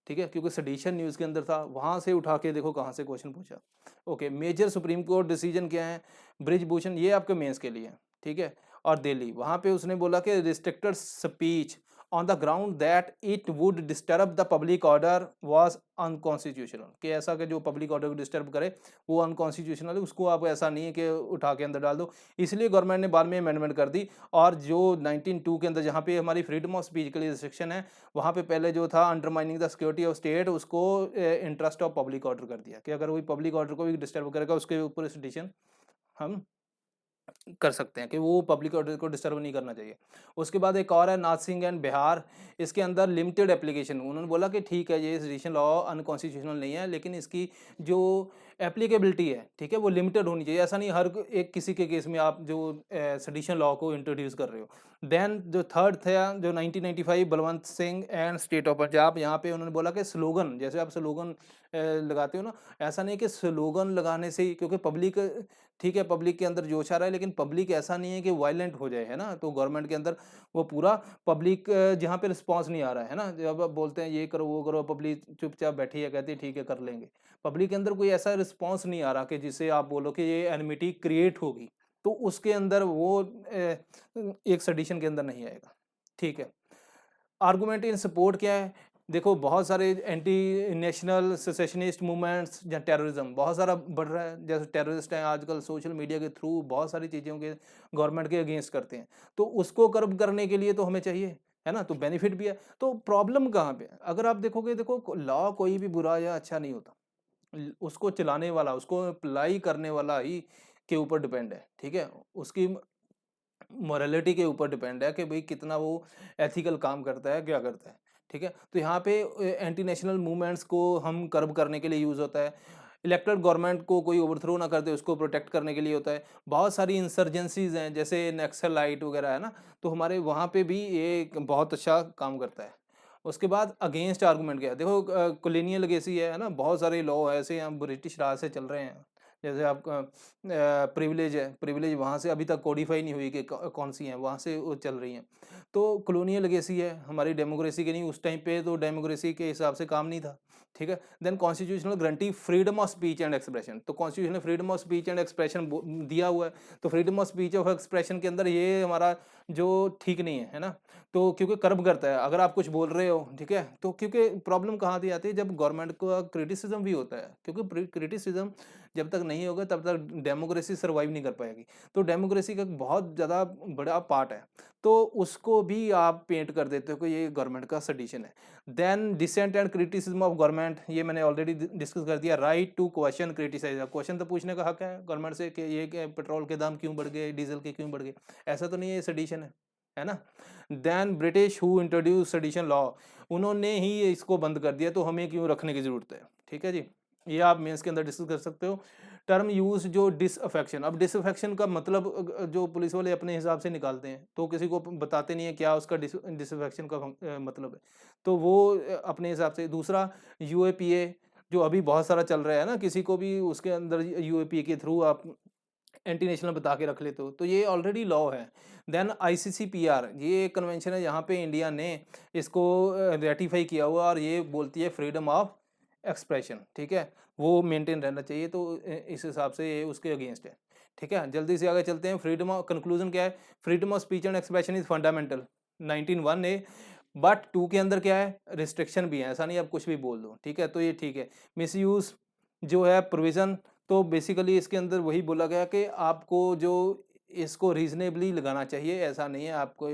S2: ठीक है, क्योंकि सेडिशन न्यूज़ के अंदर था, वहाँ से उठा के देखो कहाँ से क्वेश्चन पूछा। Okay, major supreme court decision क्या है? ब्रिजभूषण, ये आपके मेंस के लिए है, ठीक है। और दिल्ली, वहाँ पे उसने बोला कि restricted speech on the ground that it would disturb the public order was unconstitutional, कि ऐसा कि जो पब्लिक ऑर्डर को डिस्टर्ब करे वो अनकॉन्स्टिट्यूशनल है, उसको आप ऐसा नहीं है कि उठा के अंदर डाल दो। इसलिए गवर्नमेंट ने बाद में अमेंडमेंट कर दी, और जो 19(2) के अंदर जहाँ पे हमारी फ्रीडम ऑफ स्पीच के लिए रिस्ट्रिक्शन है, वहाँ पे पहले जो था undermining the security of state, उसको इंटरेस्ट ऑफ पब्लिक ऑर्डर कर दिया, कि अगर कोई पब्लिक ऑर्डर को भी डिस्टर्ब करेगा उसके ऊपर सेडिशन हम कर सकते हैं, कि वो पब्लिक ऑर्डर को डिस्टर्ब नहीं करना चाहिए। उसके बाद एक और है नाथ सिंह एंड बिहार, इसके अंदर लिमिटेड एप्लीकेशन, उन्होंने बोला कि ठीक है ये सेडिशन लॉ अनकॉन्स्टिट्यूशनल नहीं है, लेकिन इसकी जो एप्लीकेबिलिटी है, ठीक है, वो लिमिटेड होनी चाहिए। ऐसा नहीं हर एक किसी के केस में आप जो सेडिशन लॉ को इंट्रोड्यूस कर रहे हो। देन जो थर्ड था, जो 1995 Balwant Singh and state of Punjab, यहाँ पे उन्होंने बोला कि स्लोगन, जैसे आप स्लोगन लगाते हो ना, ऐसा नहीं कि स्लोगन लगाने से ही, क्योंकि पब्लिक, ठीक है, पब्लिक के अंदर जोश आ रहा है, लेकिन पब्लिक ऐसा नहीं है कि वायलेंट हो जाए, है ना। तो गवर्नमेंट के अंदर वो पूरा पब्लिक जहाँ पे रिस्पांस नहीं आ रहा है ना, जब आप बोलते हैं ये करो वो करो, पब्लिक चुपचाप बैठी है, कहती है ठीक है कर लेंगे। पब्लिक के अंदर कोई ऐसा रिस्पांस नहीं आ रहा कि जिससे आप बोलो कि ये एनिमिटी क्रिएट होगी, तो उसके अंदर वो एक सेडिशन के अंदर नहीं आएगा, ठीक है। आर्गुमेंट इन सपोर्ट क्या है? देखो बहुत सारे एंटी नेशनल सेसेशनिस्ट मूवमेंट्स या टेररिज्म बहुत सारा बढ़ रहा है, जैसे टेररिस्ट हैं आजकल सोशल मीडिया के थ्रू बहुत सारी चीज़ों के गवर्नमेंट के अगेंस्ट करते हैं, तो उसको कर्ब करने के लिए तो हमें चाहिए है ना? तो बेनिफिट भी है। तो प्रॉब्लम कहाँ पे है? अगर आप देखोगे, देखो लॉ कोई भी बुरा या अच्छा नहीं होता। उसको चलाने वाला, उसको अप्लाई करने वाला ही के ऊपर डिपेंड है, ठीक है? उसकी मोरालिटी के ऊपर डिपेंड है कि भाई कितना वो एथिकल काम करता है, क्या करता है, ठीक है? तो यहाँ पे एंटी नेशनल मूवमेंट्स को हम कर्ब करने के लिए यूज़ होता है। इलेक्टेड गवर्नमेंट को कोई ओवरथ्रो ना कर दे, उसको प्रोटेक्ट करने के लिए होता है। बहुत सारी इंसर्जेंसीज हैं, जैसे नक्सलाइट वगैरह है ना, तो हमारे वहाँ पे भी ये एक बहुत अच्छा काम करता है। उसके बाद अगेंस्ट आर्गूमेंट क्या है? देखो कॉलोनियल लेगेसी है ना, बहुत सारे लॉ ऐसे हैं ब्रिटिश राज से चल रहे हैं। जैसे आपका प्रिविलेज है, प्रिविलेज वहाँ से अभी तक कोडिफाई नहीं हुई कि कौन सी हैं, वहाँ से वो चल रही हैं। तो कॉलोनियल लेगेसी है हमारी डेमोक्रेसी की, नहीं उस टाइम पे तो डेमोक्रेसी के हिसाब से काम नहीं था, ठीक है? Then constitutional guarantee freedom of speech and expression, तो कॉन्स्टिट्यूशन ने freedom of speech and expression दिया हुआ है। तो freedom of speech of expression के अंदर ये हमारा जो ठीक नहीं है ना, तो क्योंकि कर्ब करता है, अगर आप कुछ बोल रहे हो, ठीक है? तो क्योंकि प्रॉब्लम कहाँ से आती है, जब गवर्नमेंट का क्रिटिसिज्म भी होता है, क्योंकि क्रिटिसिज्म जब तक नहीं होगा तब तक डेमोक्रेसी सर्वाइव नहीं कर पाएगी। तो डेमोक्रेसी का बहुत ज़्यादा बड़ा पार्ट है, तो उसको भी आप पेंट कर देते हो कि ये गवर्नमेंट का सडिशन है। Then dissent and criticism of government, ये मैंने ऑलरेडी डिस्कस कर दिया। Right to question criticize, question तो पूछने का हक है गवर्नमेंट से कि ये कि पेट्रोल के दाम क्यों बढ़ गए, डीजल के क्यों बढ़ गए, ऐसा तो नहीं है ये सडिशन है ना? Then British who introduce sedition law, उन्होंने ही ये इसको बंद कर दिया, तो हमें क्यों रखने की जरूरत है, ठीक है जी? ये आप मेंस के अंदर डिस्कस कर सकते हो। टर्म यूज जो डिसअफेक्शन, अब डिसअफेक्शन का मतलब जो पुलिस वाले अपने हिसाब से निकालते हैं, तो किसी को बताते नहीं है क्या उसका डिसअफेक्शन का मतलब है, तो वो अपने हिसाब से। दूसरा यूएपीए, जो अभी बहुत सारा चल रहा है ना, किसी को भी उसके अंदर यूएपीए के थ्रू आप एंटी नेशनल बता के रख लेते हो, तो ये ऑलरेडी लॉ है। देन आईसीसीपीआर, ये एक कन्वेंशन है, यहाँ पे इंडिया ने इसको रेटिफाई किया हुआ, और ये बोलती है फ्रीडम ऑफ एक्सप्रेशन, ठीक है? वो मेंटेन रहना चाहिए, तो इस हिसाब से ये उसके अगेंस्ट है, ठीक है? जल्दी से आगे चलते हैं। फ्रीडम ऑफ कंक्लूजन क्या है? Freedom of speech and expression is fundamental, 19(1) A, but 2 के अंदर क्या है? रिस्ट्रिक्शन भी है, ऐसा नहीं आप कुछ भी बोल दो, ठीक है? तो ये ठीक है। मिसयूज जो है प्रोविजन, तो बेसिकली इसके अंदर वही बोला गया कि आपको जो इसको रीजनेबली लगाना चाहिए, ऐसा नहीं है आपको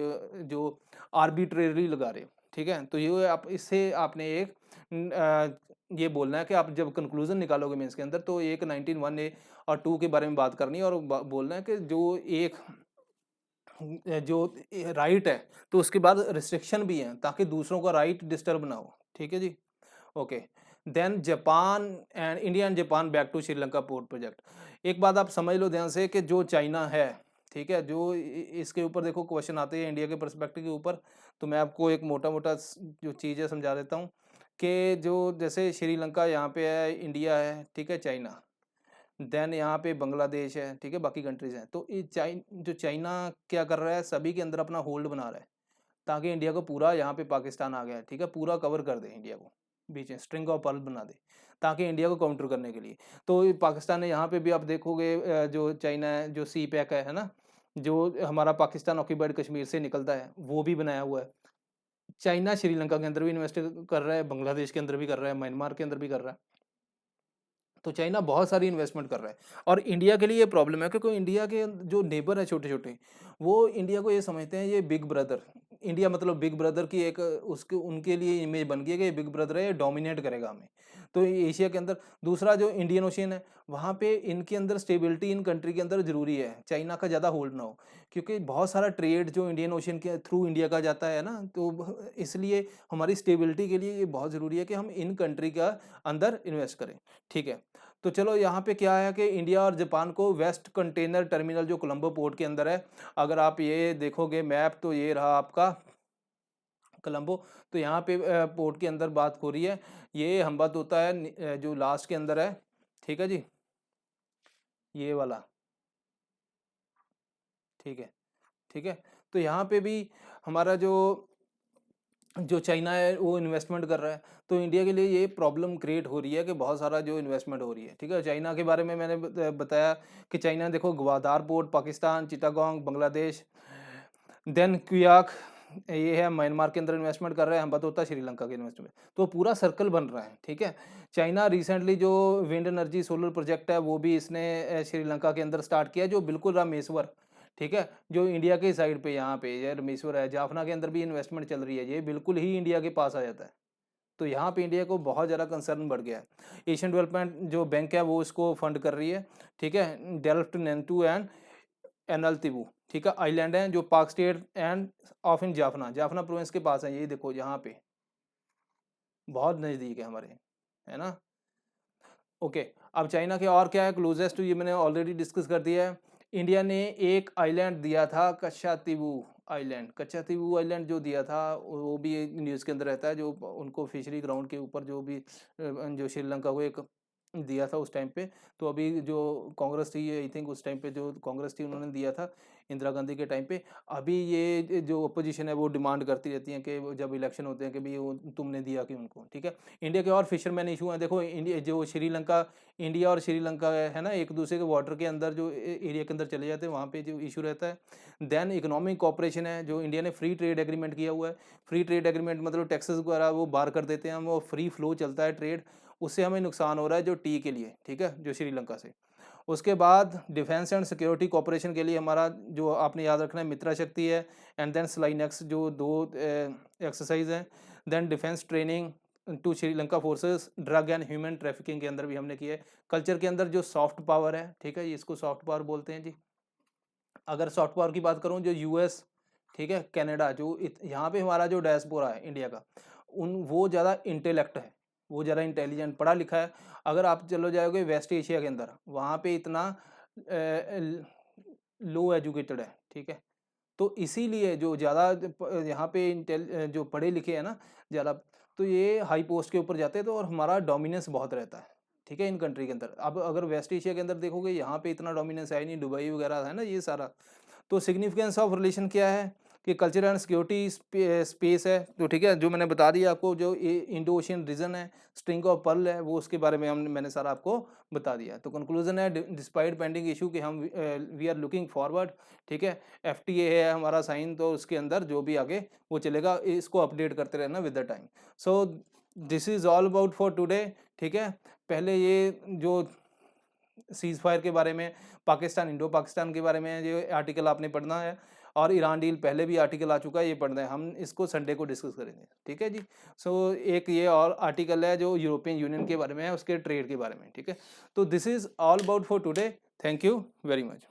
S2: जो आर्बिट्रेरी लगा रहे हो, ठीक है? तो ये आप इससे आपने एक ये बोलना है कि आप जब कंक्लूजन निकालोगे मेंस के अंदर, तो एक 19(1) ए और 2 के बारे में बात करनी है, और बोलना है कि जो एक जो राइट है, तो उसके बाद रिस्ट्रिक्शन भी है, ताकि दूसरों का राइट डिस्टर्ब ना हो, ठीक है जी? Okay. Then Japan and India and Japan back to Sri Lanka port project. एक बात आप समझ लो ध्यान से कि जो चाइना है, ठीक है, जो इसके ऊपर देखो क्वेश्चन आते हैं इंडिया के पर्सपेक्टिव के ऊपर, तो मैं आपको एक मोटा मोटा जो चीज़ है समझा देता हूँ कि जो जैसे श्रीलंका यहाँ पे है, इंडिया है, ठीक है, चाइना, देन यहाँ पे बांग्लादेश है, ठीक है, बाकी कंट्रीज हैं। तो ये जो चाइना क्या कर रहा है, सभी के अंदर अपना होल्ड बना रहा है, ताकि इंडिया को पूरा, यहाँ पे पाकिस्तान आ गया है, ठीक है, पूरा कवर कर दे इंडिया को, बीच में स्ट्रिंग ऑफ पर्ल बना दे, ताकि इंडिया को काउंटर करने के लिए। तो ये पाकिस्तान ने यहाँ पे भी आप देखोगे जो चाइना है, जो सी पैक है ना, जो हमारा पाकिस्तान ऑक्यूपाइड कश्मीर से निकलता है, वो भी बनाया हुआ है। चाइना श्रीलंका के अंदर भी इन्वेस्ट कर रहा है, बांग्लादेश के अंदर भी कर रहा है, म्यांमार के अंदर भी कर रहा है। तो चाइना बहुत सारी इन्वेस्टमेंट कर रहा है, और इंडिया के लिए ये प्रॉब्लम है, क्योंकि इंडिया के जो नेबर है छोटे छोटे, वो इंडिया को ये समझते हैं ये बिग ब्रदर, इंडिया मतलब बिग ब्रदर की एक उसके उनके लिए इमेज बन गई है कि ये बिग ब्रदर है, ये डोमिनेट करेगा हमें। तो ये एशिया के अंदर, दूसरा जो इंडियन ओशियन है, वहाँ पे इनके अंदर स्टेबिलिटी इन कंट्री के अंदर जरूरी है, चाइना का ज़्यादा होल्ड ना हो, क्योंकि बहुत सारा ट्रेड जो इंडियन ओशियन के थ्रू इंडिया का जाता है ना, तो इसलिए हमारी स्टेबिलिटी के लिए ये बहुत ज़रूरी है कि हम इन कंट्री का अंदर इन्वेस्ट करें, ठीक है? तो चलो यहाँ पे क्या है कि इंडिया और जापान को वेस्ट कंटेनर टर्मिनल जो कोलंबो पोर्ट के अंदर है, अगर आप ये देखोगे मैप, तो ये रहा आपका कोलंबो। तो यहाँ पे पोर्ट के अंदर बात हो रही है, ये हम्बत होता है जो लास्ट के अंदर है, ठीक है जी, ये वाला, ठीक है, ठीक है। तो यहाँ पे भी हमारा जो जो चाइना है वो इन्वेस्टमेंट कर रहा है, तो इंडिया के लिए ये प्रॉब्लम क्रिएट हो रही है कि बहुत सारा जो इन्वेस्टमेंट हो रही है, ठीक है। चाइना के बारे में मैंने बताया कि चाइना देखो ग्वादार पोर्ट पाकिस्तान, चिटागोंग बांग्लादेश, देन क्वियाक ये है म्यांमार के अंदर इन्वेस्टमेंट कर रहे हैं, हम बता होता है श्रीलंका के इन्वेस्टमेंट, तो पूरा सर्कल बन रहा है, ठीक है। चाइना रिसेंटली जो विंड एनर्जी सोलर प्रोजेक्ट है वो भी इसने श्रीलंका के अंदर स्टार्ट किया, जो बिल्कुल रामेश्वर, ठीक है, जो इंडिया के साइड पे यहाँ पे ये रामेश्वर है, जाफना के अंदर भी इन्वेस्टमेंट चल रही है, ये बिल्कुल ही इंडिया के पास आ जाता है। तो यहाँ पे इंडिया को बहुत ज़्यादा कंसर्न बढ़ गया है। एशियन डेवलपमेंट जो बैंक है वो इसको फंड कर रही है, ठीक है। डेल्फ्ट नेंटू एंड एनाल्तिबू, ठीक है, आइलैंड है जो पाक state end of in Jaffna, Jaffna province के पास है, ये देखो यहाँ पे बहुत नज़दीक है हमारे, है ना। ओके, अब चाइना के और क्या है क्लोजेस्ट, ये मैंने ऑलरेडी डिस्कस कर दिया है। इंडिया ने एक आइलैंड दिया था कच्छातीबू आइलैंड, कच्छातीबू आइलैंड जो दिया था वो भी एक न्यूज़ के अंदर रहता है, जो उनको फिशरी ग्राउंड के ऊपर जो भी जो श्रीलंका को एक दिया था उस टाइम पे। तो अभी जो कांग्रेस थी आई थिंक उस टाइम पे जो कांग्रेस थी उन्होंने दिया था इंदिरा गांधी के टाइम पे। अभी ये जो अपोजिशन है वो डिमांड करती रहती है कि जब इलेक्शन होते हैं कि भाई वो तुमने दिया कि उनको, ठीक है। इंडिया के और फिशरमैन इशू हैं, देखो इंडिया जो श्रीलंका, इंडिया और श्रीलंका है ना एक दूसरे के वाटर के अंदर जो एरिया के अंदर चले जाते हैं वहाँ पे जो इशू रहता है। देन इकोनॉमिक कॉपरेशन है, जो इंडिया ने फ्री ट्रेड एग्रीमेंट किया हुआ है। फ्री ट्रेड एग्रीमेंट मतलब टैक्सेस वगैरह वो बाहर कर देते हैं हम, वो फ्री फ्लो चलता है ट्रेड, उससे हमें नुकसान हो रहा है जो टी के लिए, ठीक है, जो श्रीलंका से। उसके बाद डिफेंस एंड सिक्योरिटी कॉपरेशन के लिए हमारा जो आपने याद रखना है मित्रा शक्ति है, एंड देन स्लाइनेक्स जो दो एक्सरसाइज हैं। Then defence training to Sri Lanka forces, drug and human trafficking के अंदर भी हमने किया है। कल्चर के अंदर जो सॉफ्ट पावर है, ठीक है, इसको सॉफ्ट पावर बोलते हैं जी। अगर सॉफ्ट पावर की बात करूं, जो यूएस, ठीक है, कनाडा, जो यहाँ पे हमारा जो डायस्पोरा है इंडिया का, वो ज़्यादा इंटेलेक्ट है, वो ज़्यादा इंटेलिजेंट पढ़ा लिखा है। अगर आप चलो जाओगे वेस्ट एशिया के अंदर, वहाँ पे इतना लो एजुकेटेड है, ठीक है। तो इसीलिए जो ज़्यादा यहाँ पे जो पढ़े लिखे हैं ना ज़्यादा, तो ये हाई पोस्ट के ऊपर जाते हैं, तो और हमारा डोमिनेंस बहुत रहता है, ठीक है, इन कंट्री के अंदर। अब अगर वेस्ट एशिया के अंदर देखोगे यहाँ पे इतना डोमिनेंस है नहीं, दुबई वगैरह है ना ये सारा। तो सिग्निफिकेंस ऑफ रिलेशन क्या है कि कल्चर एंड सिक्योरिटी स्पेस है, तो ठीक है, जो मैंने बता दिया आपको, जो इंडो एशियन रीजन है, स्ट्रिंग ऑफ पर्ल है, वो उसके बारे में मैंने सारा आपको बता दिया। तो कंक्लूजन है डिस्पाइट पेंडिंग इशू कि हम वी आर लुकिंग फॉरवर्ड, ठीक है। एफटीए है हमारा साइन, तो उसके अंदर जो भी आगे वो चलेगा, इसको अपडेट करते रहना with the time. So this is all about for today, ठीक है। पहले ये जो सीज़ फायर के बारे में, पाकिस्तान इंडो पाकिस्तान के बारे में जो आर्टिकल आपने पढ़ना है, और ईरान डील पहले भी आर्टिकल आ चुका है, ये पढ़ना है, हम इसको संडे को डिस्कस करेंगे, ठीक है जी। सो एक ये और आर्टिकल है जो यूरोपियन यूनियन के बारे में है, उसके ट्रेड के बारे में, ठीक है। तो this is all about for today, thank you very much.